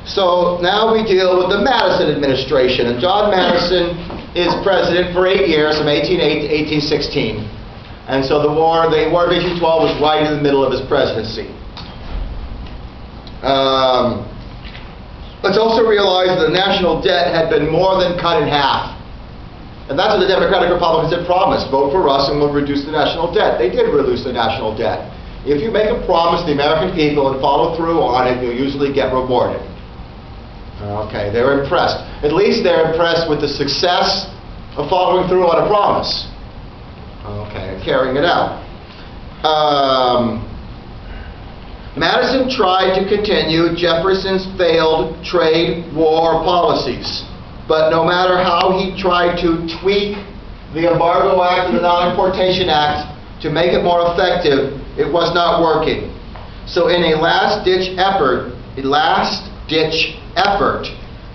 So now we deal with the Madison administration, and John Madison is president for 8 years, from 1808 to 1816. And so the War of 1812 was right in the middle of his presidency. Let's also realize that the national debt had been more than cut in half. And that's what the Democratic Republicans had promised. Vote for us and we'll reduce the national debt. They did reduce the national debt. If you make a promise to the American people and follow through on it, you'll usually get rewarded. Okay, they're impressed. At least they're impressed with the success of following through on a promise. Okay, carrying it out. Madison tried to continue Jefferson's failed trade war policies. But no matter how he tried to tweak the Embargo Act and the Non-Importation Act to make it more effective, it was not working. So in a last-ditch effort,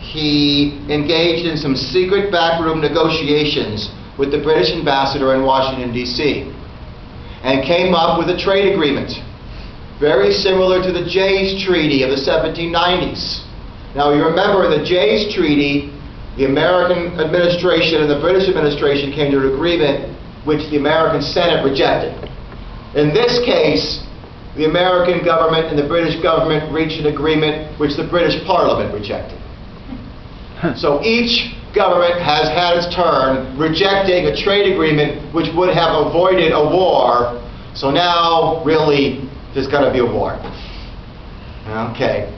he engaged in some secret backroom negotiations with the British ambassador in Washington, D.C., and came up with a trade agreement, very similar to the Jay's Treaty of the 1790s. Now, you remember in the Jay's Treaty, the American administration and the British administration came to an agreement which the American Senate rejected. In this case, the American government and the British government reached an agreement which the British Parliament rejected. So each government has had its turn rejecting a trade agreement which would have avoided a war. So now, really, there's going to be a war. Okay.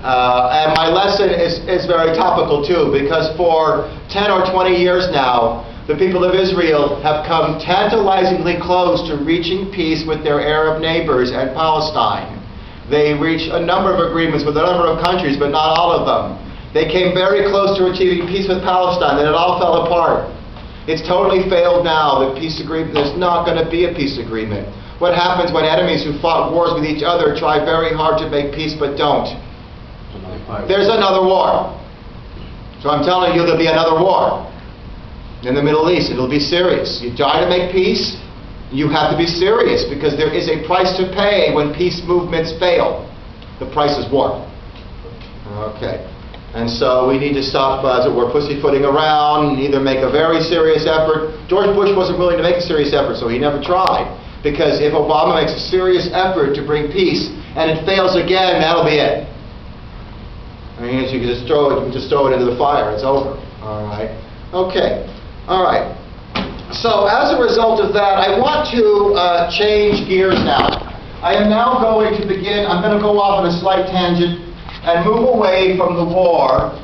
And my lesson is very topical too, because for 10 or 20 years now, the people of Israel have come tantalizingly close to reaching peace with their Arab neighbors and Palestine. They reached a number of agreements with a number of countries, but not all of them. They came very close to achieving peace with Palestine, and it all fell apart. It's totally failed now. The peace agreement, there's not going to be a peace agreement. What happens when enemies who fought wars with each other try very hard to make peace but don't? There's another war. So I'm telling you, there'll be another war in the Middle East. It'll be serious. You try to make peace, you have to be serious, because there is a price to pay when peace movements fail. The price is war. Okay. And so we need to stop, as it were, pussyfooting around, and either make a very serious effort. George Bush wasn't willing to make a serious effort, so he never tried. Because if Obama makes a serious effort to bring peace, and it fails again, that'll be it. I mean, you can just throw it into the fire. It's over. All right. Okay. All right. So as a result of that, I want to change gears now. I am now going to begin. I'm going to go off on a slight tangent and move away from the war,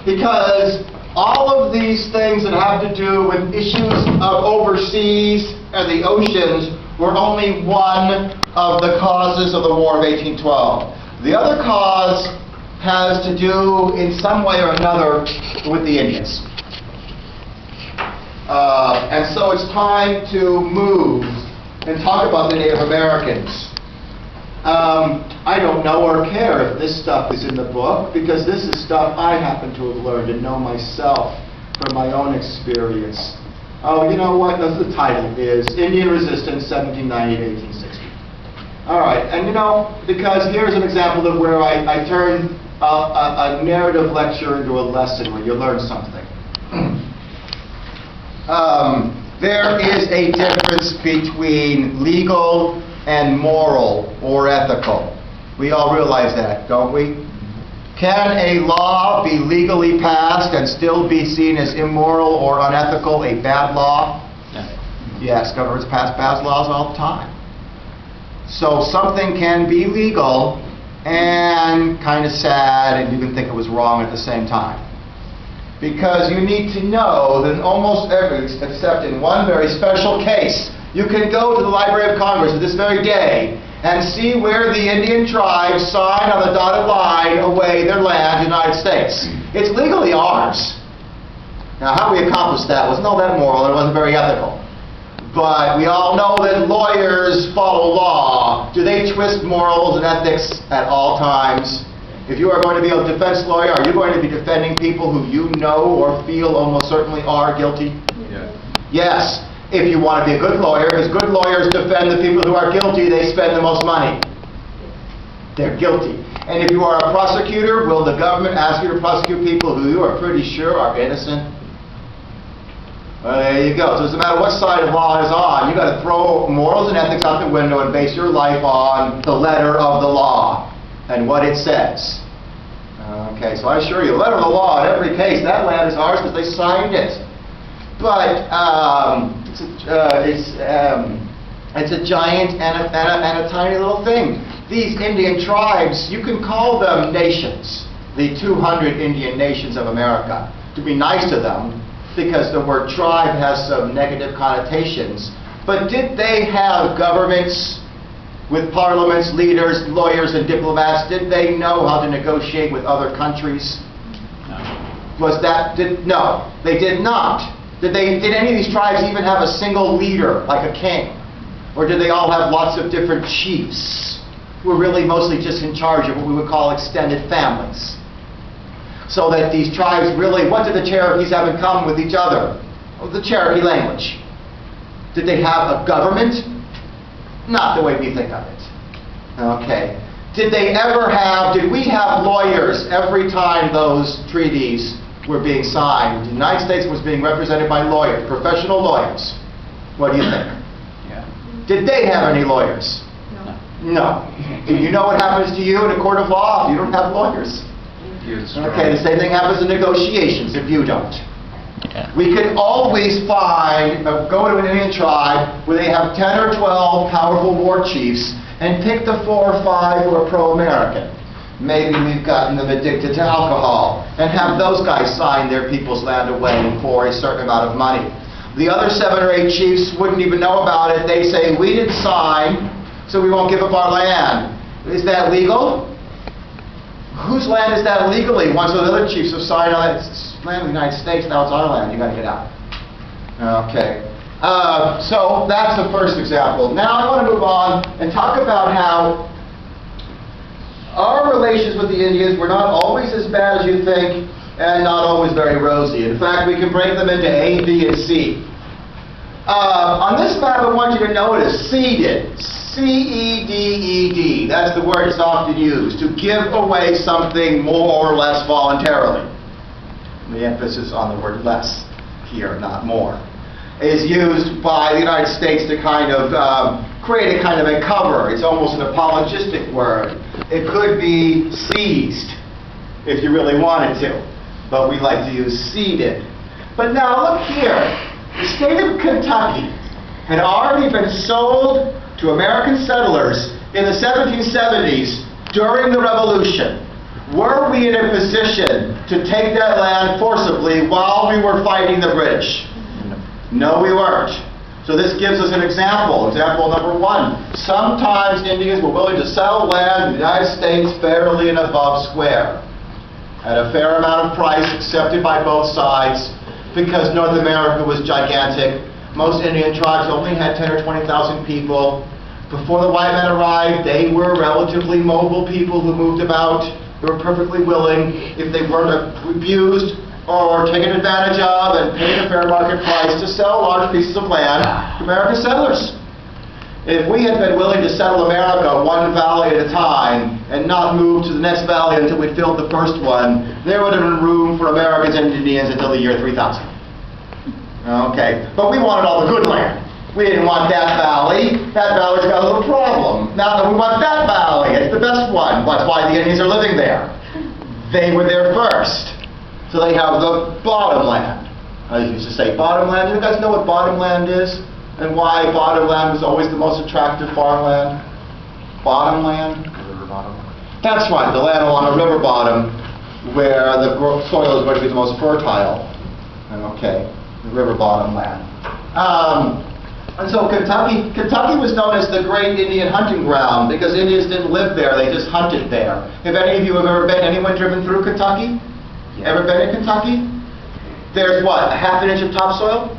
because all of these things that have to do with issues of overseas and the oceans were only one of the causes of the War of 1812. The other cause has to do in some way or another with the Indians. And so it's time to move and talk about the Native Americans. I don't know or care if this stuff is in the book, because this is stuff I happen to have learned and know myself from my own experience. Oh, you know what? The title is Indian Resistance, 1790 to 1860. All right, and you know, because here's an example of where I turn a narrative lecture into a lesson where you learn something. There is a difference between legal and moral or ethical. We all realize that, don't we? Can a law be legally passed and still be seen as immoral or unethical, a bad law? Yes, governments pass bad laws all the time. So something can be legal and kind of sad, and you can think it was wrong at the same time. Because you need to know that in almost every, except in one very special case, you can go to the Library of Congress this very day and see where the Indian tribes signed on the dotted line away their land, United States. It's legally ours. Now, how we accomplished that wasn't all that moral, and it wasn't very ethical. But we all know that lawyers follow law. Do they twist morals and ethics at all times? If you are going to be a defense lawyer, are you going to be defending people who you know or feel almost certainly are guilty? Yes. Yes. If you want to be a good lawyer, because good lawyers defend the people who are guilty, they spend the most money. They're guilty. And if you are a prosecutor, will the government ask you to prosecute people who you are pretty sure are innocent? Well, there you go. So it doesn't matter what side of law is on. You've got to throw morals and ethics out the window and base your life on the letter of the law and what it says. Okay, so I assure you, the letter of the law in every case, that land is ours because they signed it. But it's a giant and a tiny little thing. These Indian tribes, you can call them nations, the 200 Indian nations of America, to be nice to them, because the word tribe has some negative connotations. But did they have governments with parliaments, leaders, lawyers, and diplomats? Did they know how to negotiate with other countries? No, they did not. Did any of these tribes even have a single leader, like a king? Or did they all have lots of different chiefs who were really mostly just in charge of what we would call extended families? So that these tribes really, what did the Cherokees have in common with each other? Well, the Cherokee language. Did they have a government? Not the way we think of it. Okay. Did we have lawyers every time those treaties were being signed? The United States was being represented by lawyers, professional lawyers. What do you think? Yeah. Did they have any lawyers? No. Do you know what happens to you in a court of law if you don't have lawyers? Okay, the same thing happens in negotiations if you don't. Yeah. We can always go to an Indian tribe where they have 10 or 12 powerful war chiefs and pick the 4 or 5 who are pro-American. Maybe we've gotten them addicted to alcohol and have those guys sign their people's land away for a certain amount of money. The other 7 or 8 chiefs wouldn't even know about it. They say, we didn't sign, so we won't give up our land. Is that legal? Whose land is that legally once those other chiefs have signed on it? land of the United States, now it's our land, you gotta get out. Okay. So that's the first example. Now I want to move on and talk about how our relations with the Indians were not always as bad as you think and not always very rosy. In fact, we can break them into A, B, and C. On this map, I want you to notice ceded. C-E-D-E-D. That's the word that's often used, to give away something more or less voluntarily. The emphasis on the word less here, not more, is used by the United States to kind of create a kind of a cover. It's almost an apologistic word. It could be seized if you really wanted to, but we like to use ceded. But now look here. The state of Kentucky had already been sold to American settlers in the 1770s during the Revolution. Were we in a position to take that land forcibly while we were fighting the British? No, we weren't. So this gives us an example. Example number one. Sometimes Indians were willing to sell land in the United States fairly and above square, at a fair amount of price accepted by both sides, because North America was gigantic. Most Indian tribes only had 10 or 20,000 people. Before the white men arrived, they were relatively mobile people who moved about. They were perfectly willing, if they weren't abused or taken advantage of and paid a fair market price, to sell large pieces of land to American settlers. If we had been willing to settle America one valley at a time and not move to the next valley until we filled the first one, there would have been room for Americans and Indians until the year 3000. Okay, but we wanted all the good land. We didn't want that valley. That valley's got a little problem. Now we want that valley. It's the best one. That's why the Indians are living there. They were there first. So they have the bottomland. I used to say bottomland. You guys know what bottomland is? And why bottomland was always the most attractive farmland? Bottomland? River bottom. That's right, the land along a river bottom where the soil is going to be the most fertile. Okay, the river bottom land. And so Kentucky was known as the great Indian hunting ground because Indians didn't live there, they just hunted there. Have any of you ever been, anyone driven through Kentucky? Ever been in Kentucky? There's what, a half an inch of topsoil?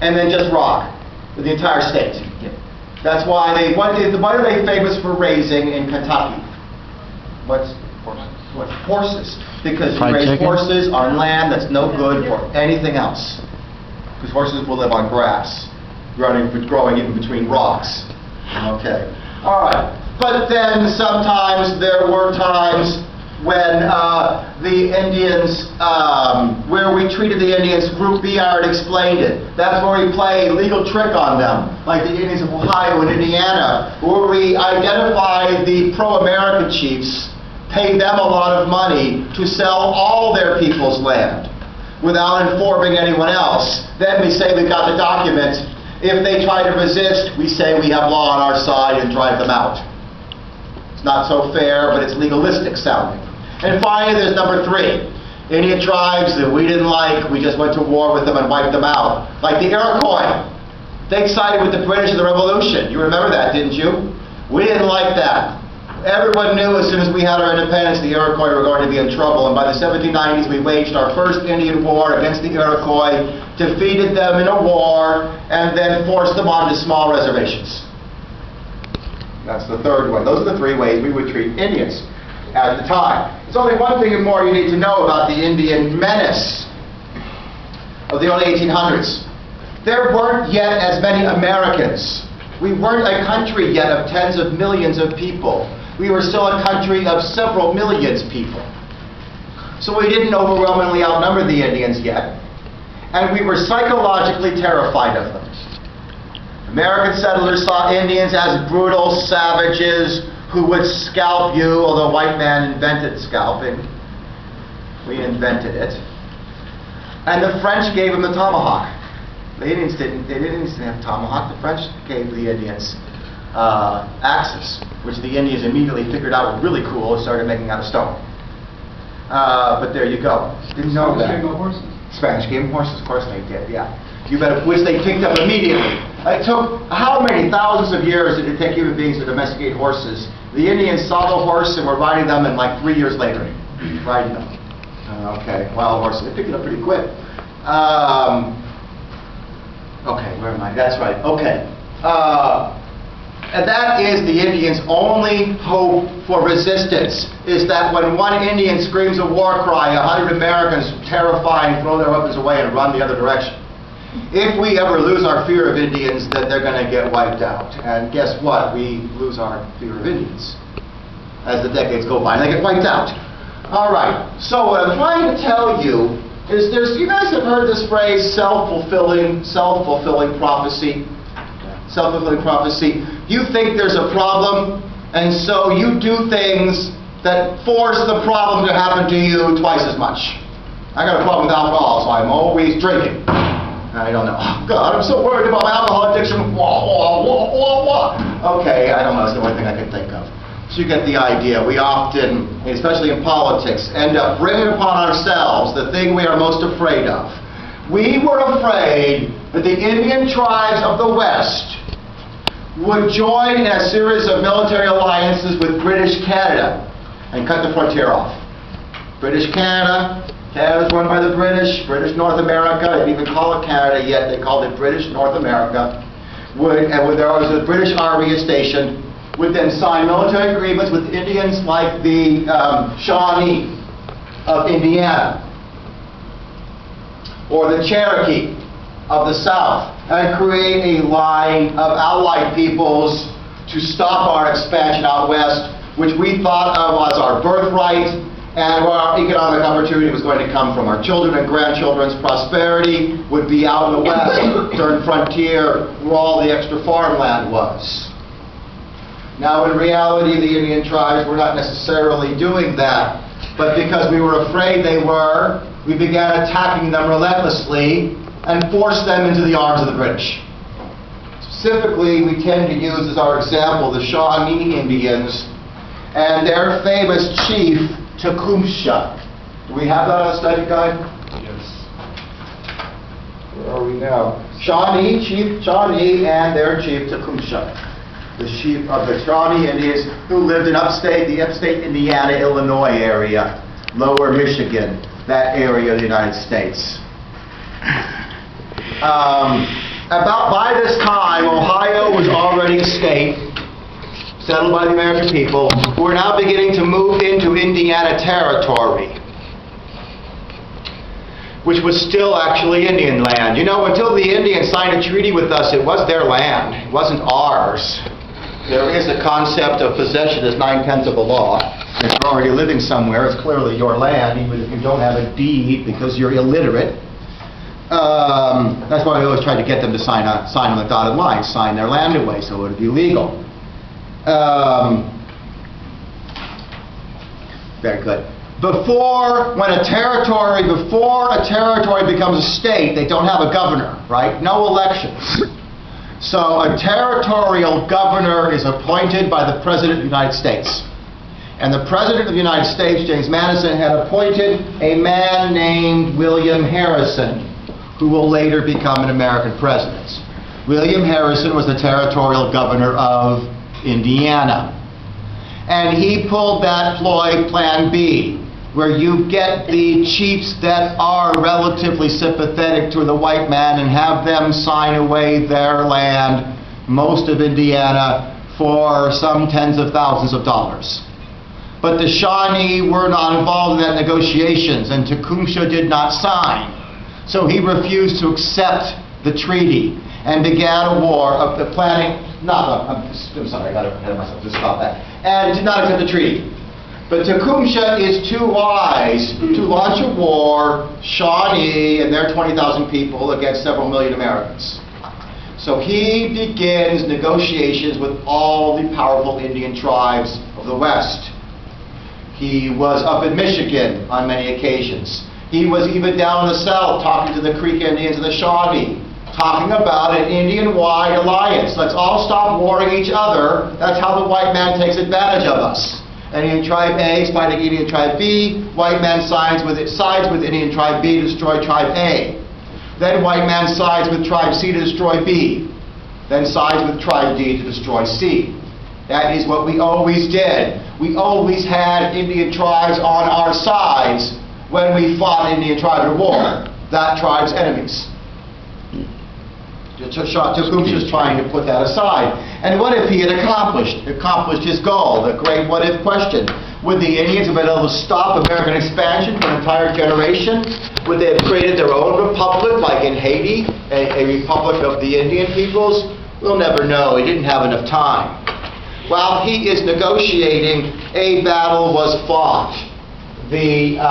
And then just rock, for the entire state. That's why what are they famous for raising in Kentucky? What's horses? Because you raise horses on land that's no good for anything else. Because horses will live on grass, growing in between rocks. Okay. All right. But then sometimes there were times when the Indians, where we treated the Indians, Group B, I already explained it. That's where we play a legal trick on them, like the Indians of Ohio and Indiana, where we identify the pro-American chiefs, pay them a lot of money to sell all their people's land without informing anyone else. Then we say we got the documents. If they try to resist, we say we have law on our side and drive them out. It's not so fair, but it's legalistic sounding. And finally, there's number three. Indian tribes that we didn't like, we just went to war with them and wiped them out. Like the Iroquois. They sided with the British in the Revolution. You remember that, didn't you? We didn't like that. Everyone knew as soon as we had our independence, the Iroquois were going to be in trouble. And by the 1790s, we waged our first Indian war against the Iroquois, defeated them in a war, and then forced them onto small reservations. That's the third way. Those are the three ways we would treat Indians at the time. There's only one thing more you need to know about the Indian menace of the early 1800s. There weren't yet as many Americans. We weren't a country yet of tens of millions of people. We were still a country of several millions people. So we didn't overwhelmingly outnumber the Indians yet. And we were psychologically terrified of them. American settlers saw Indians as brutal savages who would scalp you, although white man invented scalping. We invented it. And the French gave them the tomahawk. The Indians didn't have tomahawk. The French gave the Indians axes, which the Indians immediately figured out were really cool and started making out of stone. But there you go. Didn't know that. Spanish gave them horses. Spanish gave them horses, of course they did, yeah. You bet, which they picked up immediately. It took how many thousands of years did it take human beings to domesticate horses? The Indians saw the horse and were riding them, and like 3 years later, riding them. Okay, wild horses, they pick it up pretty quick. Okay, where am I? That's right, okay. And that is the Indians' only hope for resistance, is that when one Indian screams a war cry, 100 Americans, terrified, throw their weapons away and run the other direction. If we ever lose our fear of Indians, then they're going to get wiped out. And guess what? We lose our fear of Indians as the decades go by, and they get wiped out. All right, so what I'm trying to tell you is you guys have heard this phrase, self-fulfilling prophecy. Self-fulfilling prophecy. You think there's a problem, and so you do things that force the problem to happen to you twice as much. I got a problem with alcohol, so I'm always drinking. I don't know. Oh, God, I'm so worried about my alcohol addiction. Okay, I don't know. It's the only thing I can think of. So you get the idea. We often, especially in politics, end up bringing upon ourselves the thing we are most afraid of. We were afraid that the Indian tribes of the West would join in a series of military alliances with British Canada and cut the frontier off. British Canada, Canada's run by the British, British North America, they didn't even call it Canada yet, they called it British North America. And where there was a British Army stationed, would then sign military agreements with Indians like the Shawnee of Indiana, or the Cherokee of the South, and create a line of allied peoples to stop our expansion out west, which we thought of as our birthright, and where our economic opportunity was going to come from. Our children and grandchildren's prosperity would be out in the west, during frontier, where all the extra farmland was. Now, in reality, the Indian tribes were not necessarily doing that, but because we were afraid they were, we began attacking them relentlessly and forced them into the arms of the British. Specifically, we tend to use as our example the Shawnee Indians and their famous chief, Tecumseh. Do we have that on the study guide? Yes. Where are we now? Chief Shawnee and their chief, Tecumseh. The chief of the Shawnee Indians who lived in the upstate Indiana, Illinois area, lower Michigan, that area of the United States. About by this time, Ohio was already a state, settled by the American people. We're now beginning to move into Indiana Territory, which was still actually Indian land. You know, until the Indians signed a treaty with us, it was their land. It wasn't ours. There is a concept of possession as 9/10 of the law. If you're already living somewhere, it's clearly your land, even if you don't have a deed because you're illiterate. That's why we always try to get them to sign on the dotted line, sign their land away so it would be legal. Very good. Before a territory becomes a state, they don't have a governor, right? No elections. So a territorial governor is appointed by the President of the United States. And the President of the United States, James Madison, had appointed a man named William Harrison, who will later become an American president. William Harrison was the territorial governor of Indiana. And he pulled that ploy, Plan B, where you get the chiefs that are relatively sympathetic to the white man and have them sign away their land, most of Indiana, for some tens of thousands of dollars. But the Shawnee were not involved in that negotiations, and Tecumseh did not sign. So he refused to accept the treaty and began a war of the planning. I'm sorry, I got ahead of myself. Just stop that. And did not accept the treaty. But Tecumseh is too wise to launch a war, Shawnee and their 20,000 people, against several million Americans. So he begins negotiations with all the powerful Indian tribes of the West. He was up in Michigan on many occasions. He was even down in the South talking to the Creek Indians and the Shawnee, talking about an Indian-wide alliance. Let's all stop warring each other. That's how the white man takes advantage of us. Indian tribe A is fighting Indian tribe B. White man sides with Indian tribe B to destroy tribe A. Then white man sides with tribe C to destroy B. Then sides with tribe D to destroy C. That is what we always did. We always had Indian tribes on our sides when we fought Indian tribal war, that tribe's enemies. Tecumseh's trying to put that aside. And what if he had accomplished his goal, the great what-if question? Would the Indians have been able to stop American expansion for an entire generation? Would they have created their own republic, like in Haiti, a republic of the Indian peoples? We'll never know. He didn't have enough time. While he is negotiating, a battle was fought. The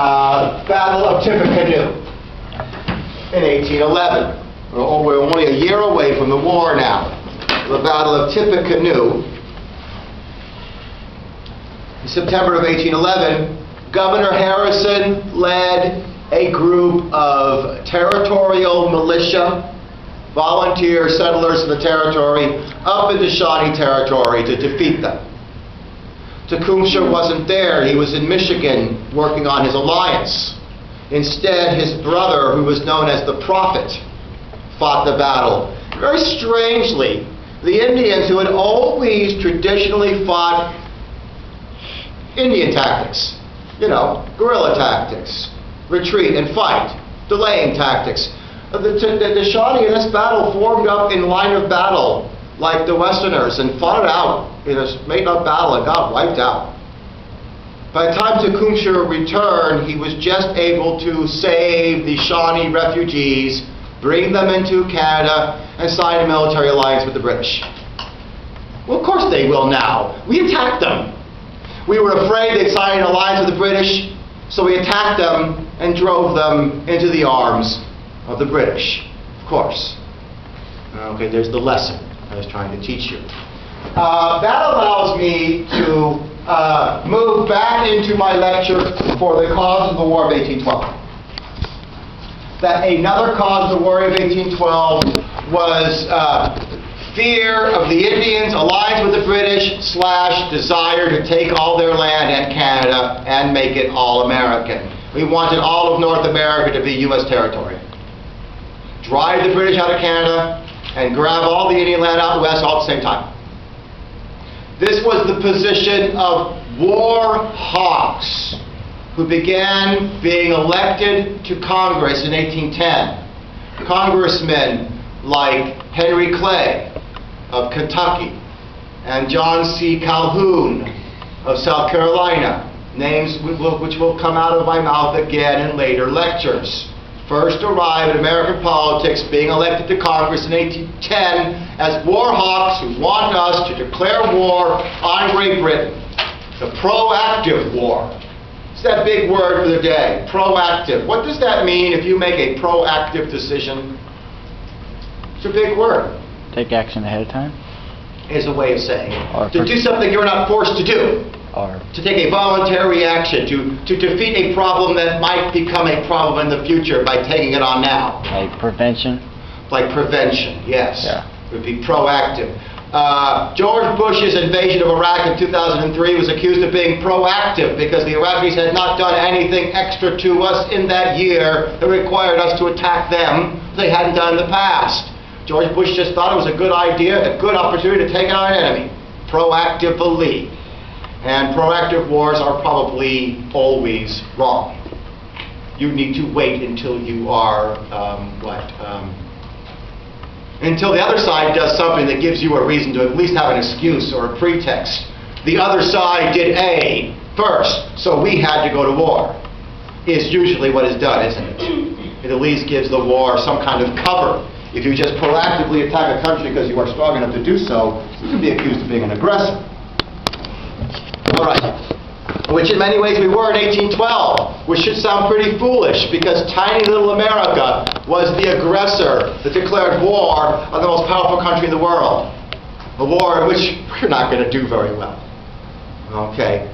Battle of Tippecanoe in 1811. We're only a year away from the war now. The Battle of Tippecanoe. In September of 1811, Governor Harrison led a group of territorial militia, volunteer settlers in the territory, up into Shawnee territory to defeat them. Tecumseh wasn't there. He was in Michigan working on his alliance. Instead, his brother, who was known as the Prophet, fought the battle. Very strangely, the Indians, who had always traditionally fought Indian tactics, guerrilla tactics, retreat and fight, delaying tactics. The Shawnee in this battle formed up in line of battle like the Westerners and fought it out in a made-up battle and got wiped out. By the time Tecumseh returned, he was just able to save the Shawnee refugees, bring them into Canada, and sign a military alliance with the British. Well, of course they will now. We attacked them. We were afraid they'd sign an alliance with the British, so we attacked them and drove them into the arms of the British, of course. Okay, there's the lesson I was trying to teach you. That allows me to move back into my lecture for the cause of the War of 1812. That another cause of the War of 1812 was fear of the Indians, alliance with the British, / desire to take all their land and Canada and make it all American. We wanted all of North America to be U.S. territory. Drive the British out of Canada and grab all the Indian land out west all at the same time. This was the position of war hawks who began being elected to Congress in 1810. Congressmen like Henry Clay of Kentucky and John C. Calhoun of South Carolina, names which will come out of my mouth again in later lectures. First arrived in American politics, being elected to Congress in 1810 as war hawks who want us to declare war on Great Britain. The proactive war. It's that big word for the day, proactive. What does that mean if you make a proactive decision? It's a big word. Take action ahead of time? Is a way of saying Or it. To do something you're not forced to do. Or To take a voluntary action, to defeat a problem that might become a problem in the future by taking it on now. like prevention? Like prevention, yes. Yeah. It would be proactive. George Bush's invasion of Iraq in 2003 was accused of being proactive because the Iraqis had not done anything extra to us in that year that required us to attack them they hadn't done in the past. George Bush just thought it was a good idea, a good opportunity to take out an enemy, proactively. And proactive wars are probably always wrong. You need to wait until you are, until the other side does something that gives you a reason to at least have an excuse or a pretext. The other side did A first, so we had to go to war, is usually what is done, isn't it? It at least gives the war some kind of cover. If you just proactively attack a country because you are strong enough to do so, you can be accused of being an aggressor. All right. Which in many ways we were in 1812, which should sound pretty foolish because tiny little America was the aggressor that declared war on the most powerful country in the world. A war in which we're not going to do very well. Okay.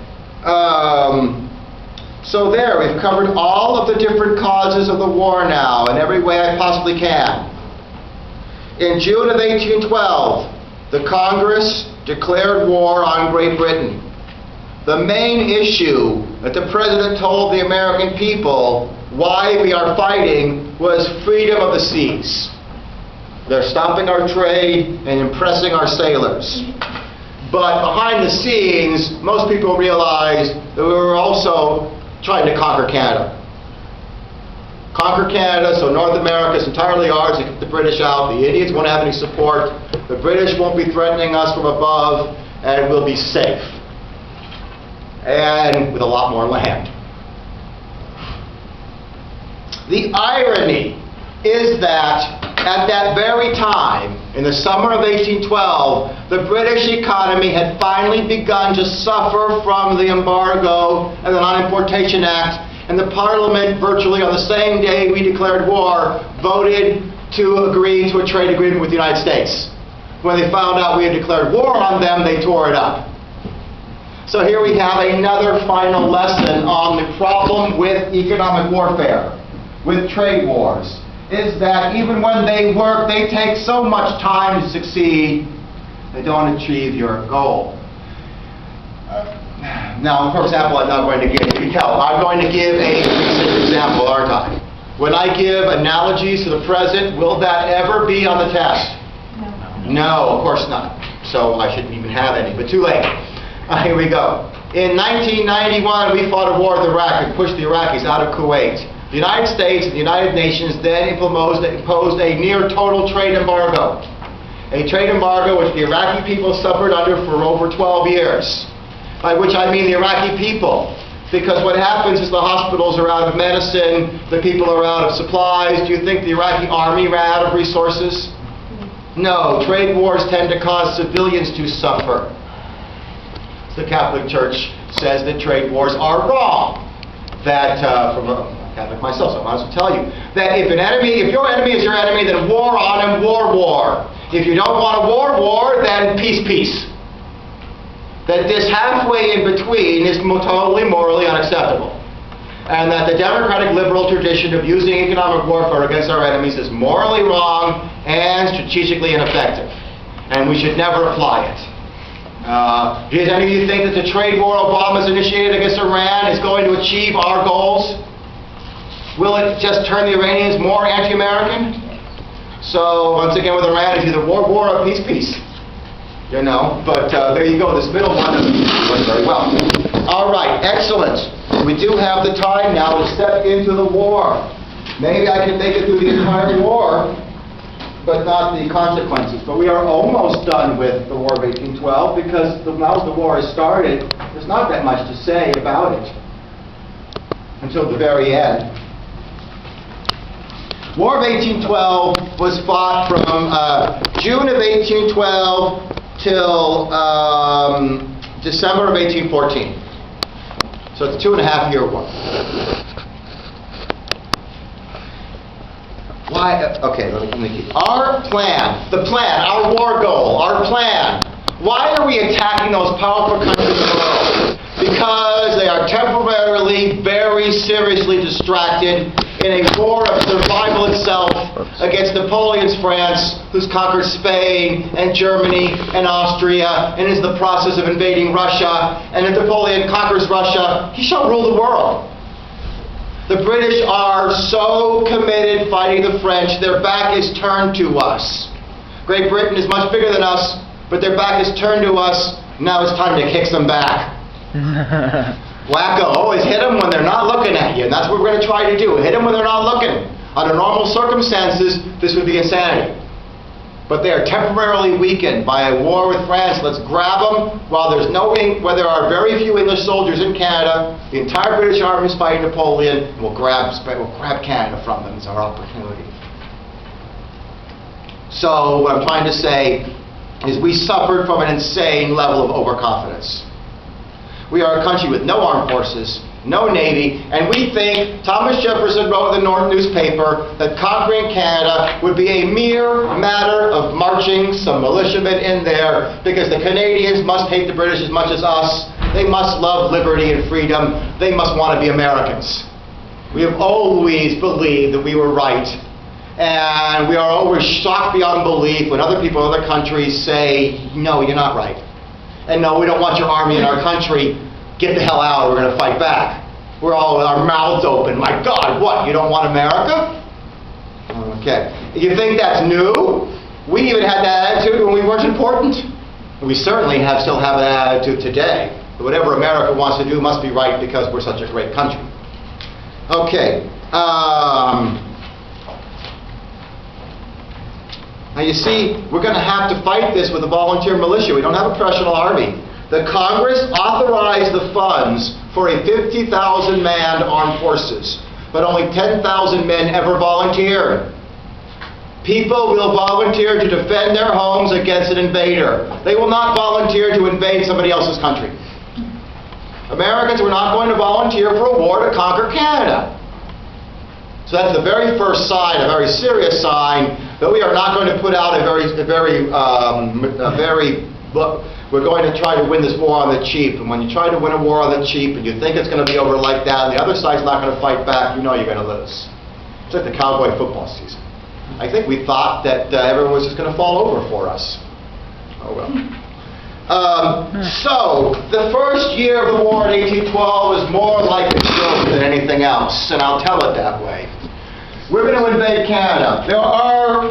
So there, we've covered all of the different causes of the war now in every way I possibly can. In June of 1812, the Congress declared war on Great Britain. The main issue that the President told the American people why we are fighting was freedom of the seas. They're stopping our trade and impressing our sailors. But behind the scenes, most people realized that we were also trying to conquer Canada. conquer Canada, so North America is entirely ours, they keep the British out, the Indians won't have any support, the British won't be threatening us from above, and we'll be safe. And with a lot more land. The irony is that at that very time, in the summer of 1812, the British economy had finally begun to suffer from the embargo and the Non-Importation Act, and the Parliament, virtually on the same day we declared war, voted to agree to a trade agreement with the United States. When they found out we had declared war on them, they tore it up. So here we have another final lesson on the problem with economic warfare, with trade wars, is that even when they work, they take so much time to succeed, they don't achieve your goal. Now, for example, I'm not going to give, you can tell, I'm going to give a recent example, aren't I? When I give analogies to the present, will that ever be on the test? No, of course not. So I shouldn't even have any, but too late. Here we go. In 1991, we fought a war with Iraq and pushed the Iraqis out of Kuwait. The United States and the United Nations then imposed a near total trade embargo. A trade embargo which the Iraqi people suffered under for over 12 years. By which I mean the Iraqi people. Because what happens is the hospitals are out of medicine, the people are out of supplies. Do you think the Iraqi army ran out of resources? No, trade wars tend to cause civilians to suffer. The Catholic Church says that trade wars are wrong. That, from a Catholic myself, so I might as well tell you, that if your enemy is your enemy, then war on him, war. If you don't want a war, then peace. That this halfway in between is totally morally unacceptable. And that the democratic liberal tradition of using economic warfare against our enemies is morally wrong and strategically ineffective. And we should never apply it. Does any of you think that the trade war Obama has initiated against Iran is going to achieve our goals? Will it just turn the Iranians more anti-American? So, once again with Iran, it's either war or peace. You know, but there you go, this middle one went very well. All right, excellent. We do have the time now to step into the war. Maybe I can make it through the entire war, but not the consequences. But we are almost done with the War of 1812, because now the war has started, there's not that much to say about it until the very end. War of 1812 was fought from June of 1812 till December of 1814. So it's a 2.5-year war. Why? Okay, let me keep. Our plan, our war goal, our plan. Why are we attacking those powerful countries in the world? Because they are temporarily, very seriously distracted in a war of survival itself against Napoleon's France, who's conquered Spain and Germany and Austria and is in the process of invading Russia. And if Napoleon conquers Russia, he shall rule the world. The British are so committed fighting the French, their back is turned to us. Great Britain is much bigger than us, but their back is turned to us. Now it's time to kick them back. Wacko, always hit them when they're not looking at you, and that's what we're going to try to do. Hit them when they're not looking. Under normal circumstances, this would be insanity. But they are temporarily weakened by a war with France. Let's grab them while there are very few English soldiers in Canada. The entire British Army is fighting Napoleon, and we'll grab Canada from them. It's our opportunity. So what I'm trying to say is we suffered from an insane level of overconfidence. We are a country with no armed forces, no navy, and we think Thomas Jefferson wrote in the North newspaper that conquering Canada would be a mere matter of marching some militiamen in there because the Canadians must hate the British as much as us. They must love liberty and freedom. They must want to be Americans. We have always believed that we were right. And we are always shocked beyond belief when other people in other countries say, no, you're not right. And no, we don't want your army in our country. Get the hell out, we're going to fight back. We're all with our mouths open. My God, what, you don't want America? Okay. You think that's new? We even had that attitude when we weren't important. We certainly still have that attitude today. Whatever America wants to do must be right because we're such a great country. Okay. Now you see, we're going to have to fight this with a volunteer militia. We don't have a professional army. The Congress authorized the funds for a 50,000-man armed forces, but only 10,000 men ever volunteered. People will volunteer to defend their homes against an invader. They will not volunteer to invade somebody else's country. Americans were not going to volunteer for a war to conquer Canada. So that's the very first sign, a very serious sign, that we are not going to put out we're going to try to win this war on the cheap. And when you try to win a war on the cheap and you think it's going to be over like that, and the other side's not going to fight back, you know you're going to lose. It's like the cowboy football season. I think we thought that everyone was just going to fall over for us. Oh well. So, the first year of the war in 1812 was more like a joke than anything else, and I'll tell it that way. We're going to invade Canada. There are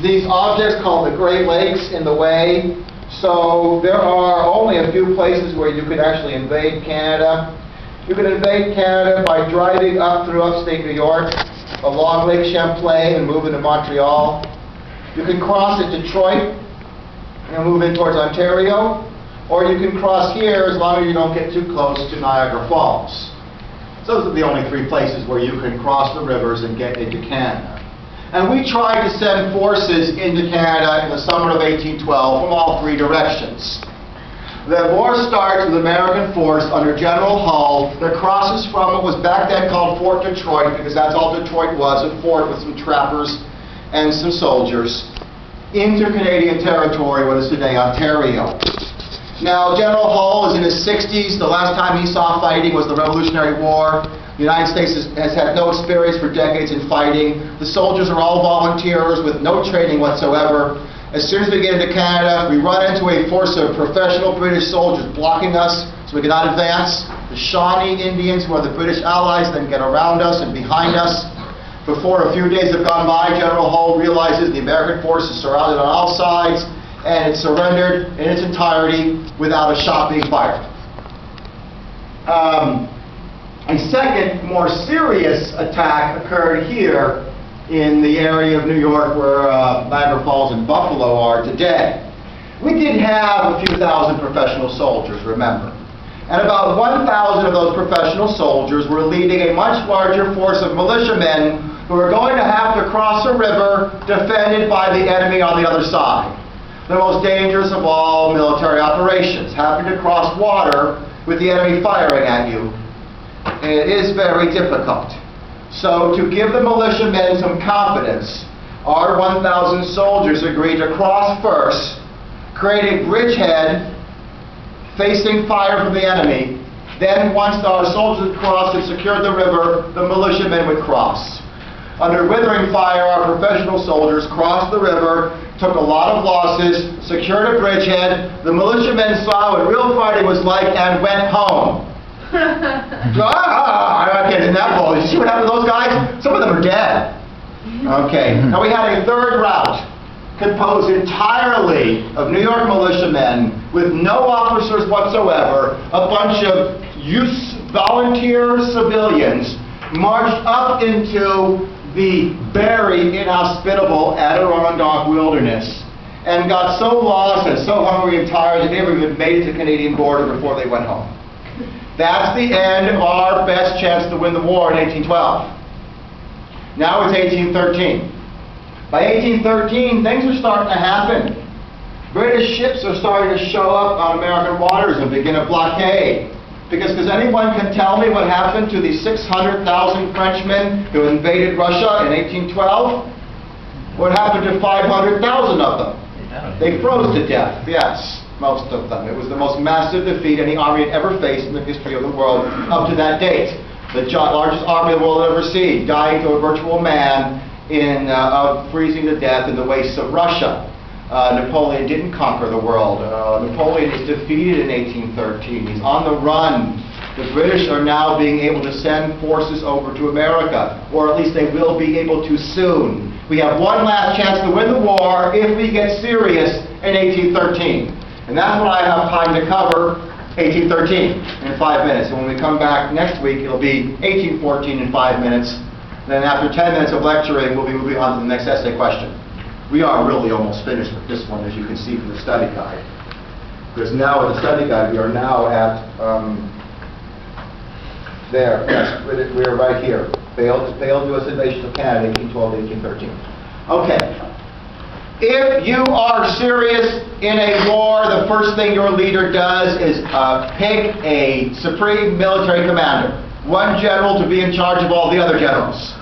these objects called the Great Lakes in the way, so there are only a few places where you could actually invade Canada. You can invade Canada by driving up through upstate New York, along Lake Champlain, and move into Montreal. You can cross at Detroit and move in towards Ontario, or you can cross here as long as you don't get too close to Niagara Falls. So those are the only three places where you can cross the rivers and get into Canada. And we tried to send forces into Canada in the summer of 1812 from all three directions. The war starts with American force under General Hull that crosses from what was back then called Fort Detroit, because that's all Detroit was, a fort with some trappers and some soldiers, into Canadian territory, what is today Ontario. Now, General Hull is in his 60s. The last time he saw fighting was the Revolutionary War. The United States has had no experience for decades in fighting. The soldiers are all volunteers with no training whatsoever. As soon as we get into Canada, we run into a force of professional British soldiers blocking us so we cannot advance. The Shawnee Indians, who are the British allies, then get around us and behind us. Before a few days have gone by, General Hull realizes the American force is surrounded on all sides, and it surrendered in its entirety without a shot being fired. A second, more serious attack occurred here in the area of New York where Niagara Falls and Buffalo are today. We did have a few thousand professional soldiers, remember. And about 1,000 of those professional soldiers were leading a much larger force of militiamen who were going to have to cross a river defended by the enemy on the other side. The most dangerous of all military operations, having to cross water with the enemy firing at you. It is very difficult. So to give the militiamen some confidence, our 1,000 soldiers agreed to cross first, create a bridgehead facing fire from the enemy. Then once our soldiers had crossed and secured the river, the militiamen would cross. Under withering fire, our professional soldiers crossed the river, took a lot of losses, secured a bridgehead. The militiamen saw what real fighting was like and went home. I'm not getting that bold. You see what happened to those guys? Some of them are dead. Okay, now we had a third route, composed entirely of New York militiamen with no officers whatsoever, a bunch of volunteer civilians marched up into the very inhospitable Adirondack wilderness and got so lost and so hungry and tired that they never even made it to the Canadian border before they went home. That's the end of our best chance to win the war in 1812. Now it's 1813. By 1813, things are starting to happen. British ships are starting to show up on American waters and begin a blockade. Because anyone can tell me what happened to the 600,000 Frenchmen who invaded Russia in 1812? What happened to 500,000 of them? They froze to death, yes, most of them. It was the most massive defeat any army had ever faced in the history of the world up to that date. The largest army the world had ever seen, dying to a virtual man in freezing to death in the wastes of Russia. Napoleon didn't conquer the world. Napoleon is defeated in 1813. He's on the run. The British are now being able to send forces over to America, or at least they will be able to soon. We have one last chance to win the war if we get serious in 1813. And that's what I have time to cover. 1813 in 5 minutes. And when we come back next week, it'll be 1814 in 5 minutes. Then after 10 minutes of lecturing, we'll be moving on to the next essay question. We are really almost finished with this one, as you can see from the study guide. Because now with the study guide, we are now at, there, yes, we're right here. Failed U.S. invasion of Canada, 1812, 1813. Okay. If you are serious in a war, the first thing your leader does is pick a supreme military commander. One general to be in charge of all the other generals.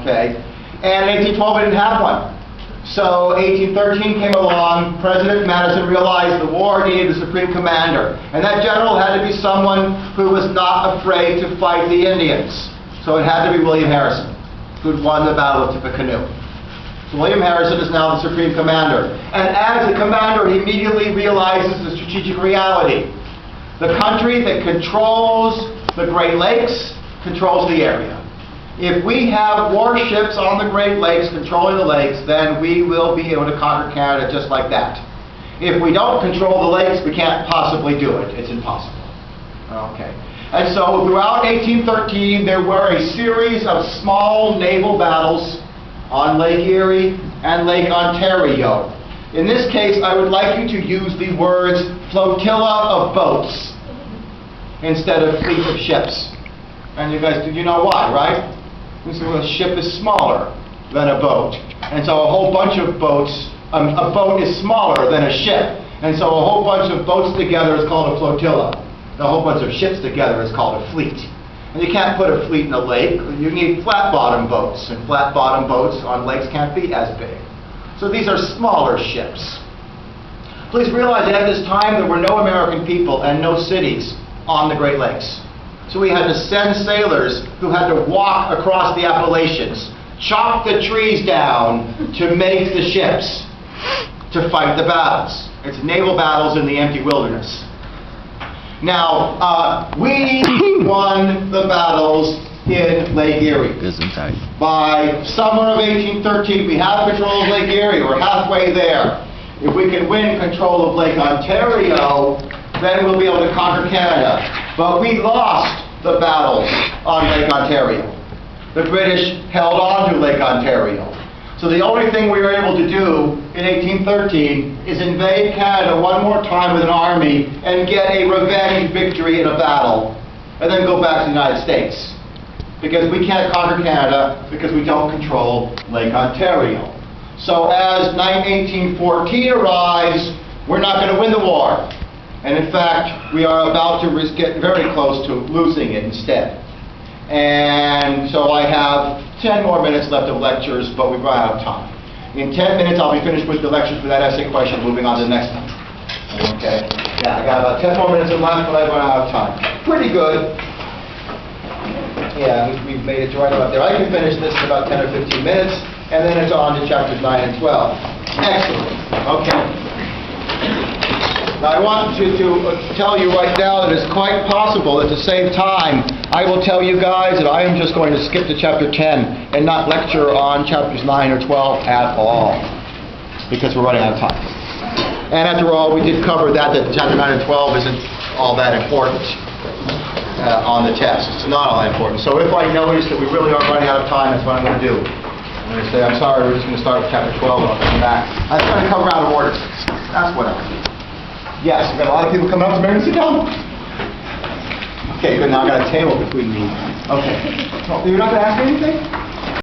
Okay. And in 1812 we didn't have one. So 1813 came along, President Madison realized the war needed a supreme commander. And that general had to be someone who was not afraid to fight the Indians. So it had to be William Harrison, who'd won the Battle of Tippecanoe. So William Harrison is now the supreme commander. And as the commander, he immediately realizes the strategic reality. The country that controls the Great Lakes controls the area. If we have warships on the Great Lakes controlling the lakes, then we will be able to conquer Canada just like that. If we don't control the lakes, we can't possibly do it. It's impossible. Okay. And so throughout 1813, there were a series of small naval battles on Lake Erie and Lake Ontario. In this case, I would like you to use the words flotilla of boats instead of fleet of ships. And you guys, you know why, right? Because a ship is smaller than a boat. And so a whole bunch of boats, a boat is smaller than a ship. And so a whole bunch of boats together is called a flotilla. A whole bunch of ships together is called a fleet. And you can't put a fleet in a lake. You need flat-bottom boats. And flat-bottom boats on lakes can't be as big. So these are smaller ships. Please realize that at this time there were no American people and no cities on the Great Lakes. So we had to send sailors who had to walk across the Appalachians, chop the trees down to make the ships, to fight the battles. It's naval battles in the empty wilderness. Now, we won the battles in Lake Erie. By summer of 1813, we have control of Lake Erie. We're halfway there. If we can win control of Lake Ontario, then we'll be able to conquer Canada. But we lost the battles on Lake Ontario. The British held on to Lake Ontario. So the only thing we were able to do in 1813 is invade Canada one more time with an army and get a revenge victory in a battle, and then go back to the United States. Because we can't conquer Canada because we don't control Lake Ontario. So as 1814 arrives, we're not going to win the war. And in fact, we are about to get very close to losing it instead. And so I have 10 more minutes left of lectures, but we've run out of time. In 10 minutes, I'll be finished with the lectures for that essay question, moving on to the next one. Okay? Yeah, I got about 10 more minutes left, but I've run out of time. Pretty good. Yeah, we've made it right about there. I can finish this in about 10 or 15 minutes, and then it's on to chapters 9 and 12. Excellent. Okay. Now I want to tell you right now that it's quite possible at the same time I will tell you guys that I am just going to skip to chapter 10 and not lecture on chapters 9 or 12 at all, because we're running out of time. And after all, we did cover that chapter 9 and 12 isn't all that important on the test. It's not all that important. So if I notice that we really are running out of time, that's what I'm going to do. I'm going to say, I'm sorry, we're just going to start with chapter 12 and I'll come back. I'm going to cover out of order. That's what I'm going to do. Yes, we've got a lot of people coming up to me and sit down. Okay, good. Now I've got a table between me. Okay. Oh, you're not going to ask me anything?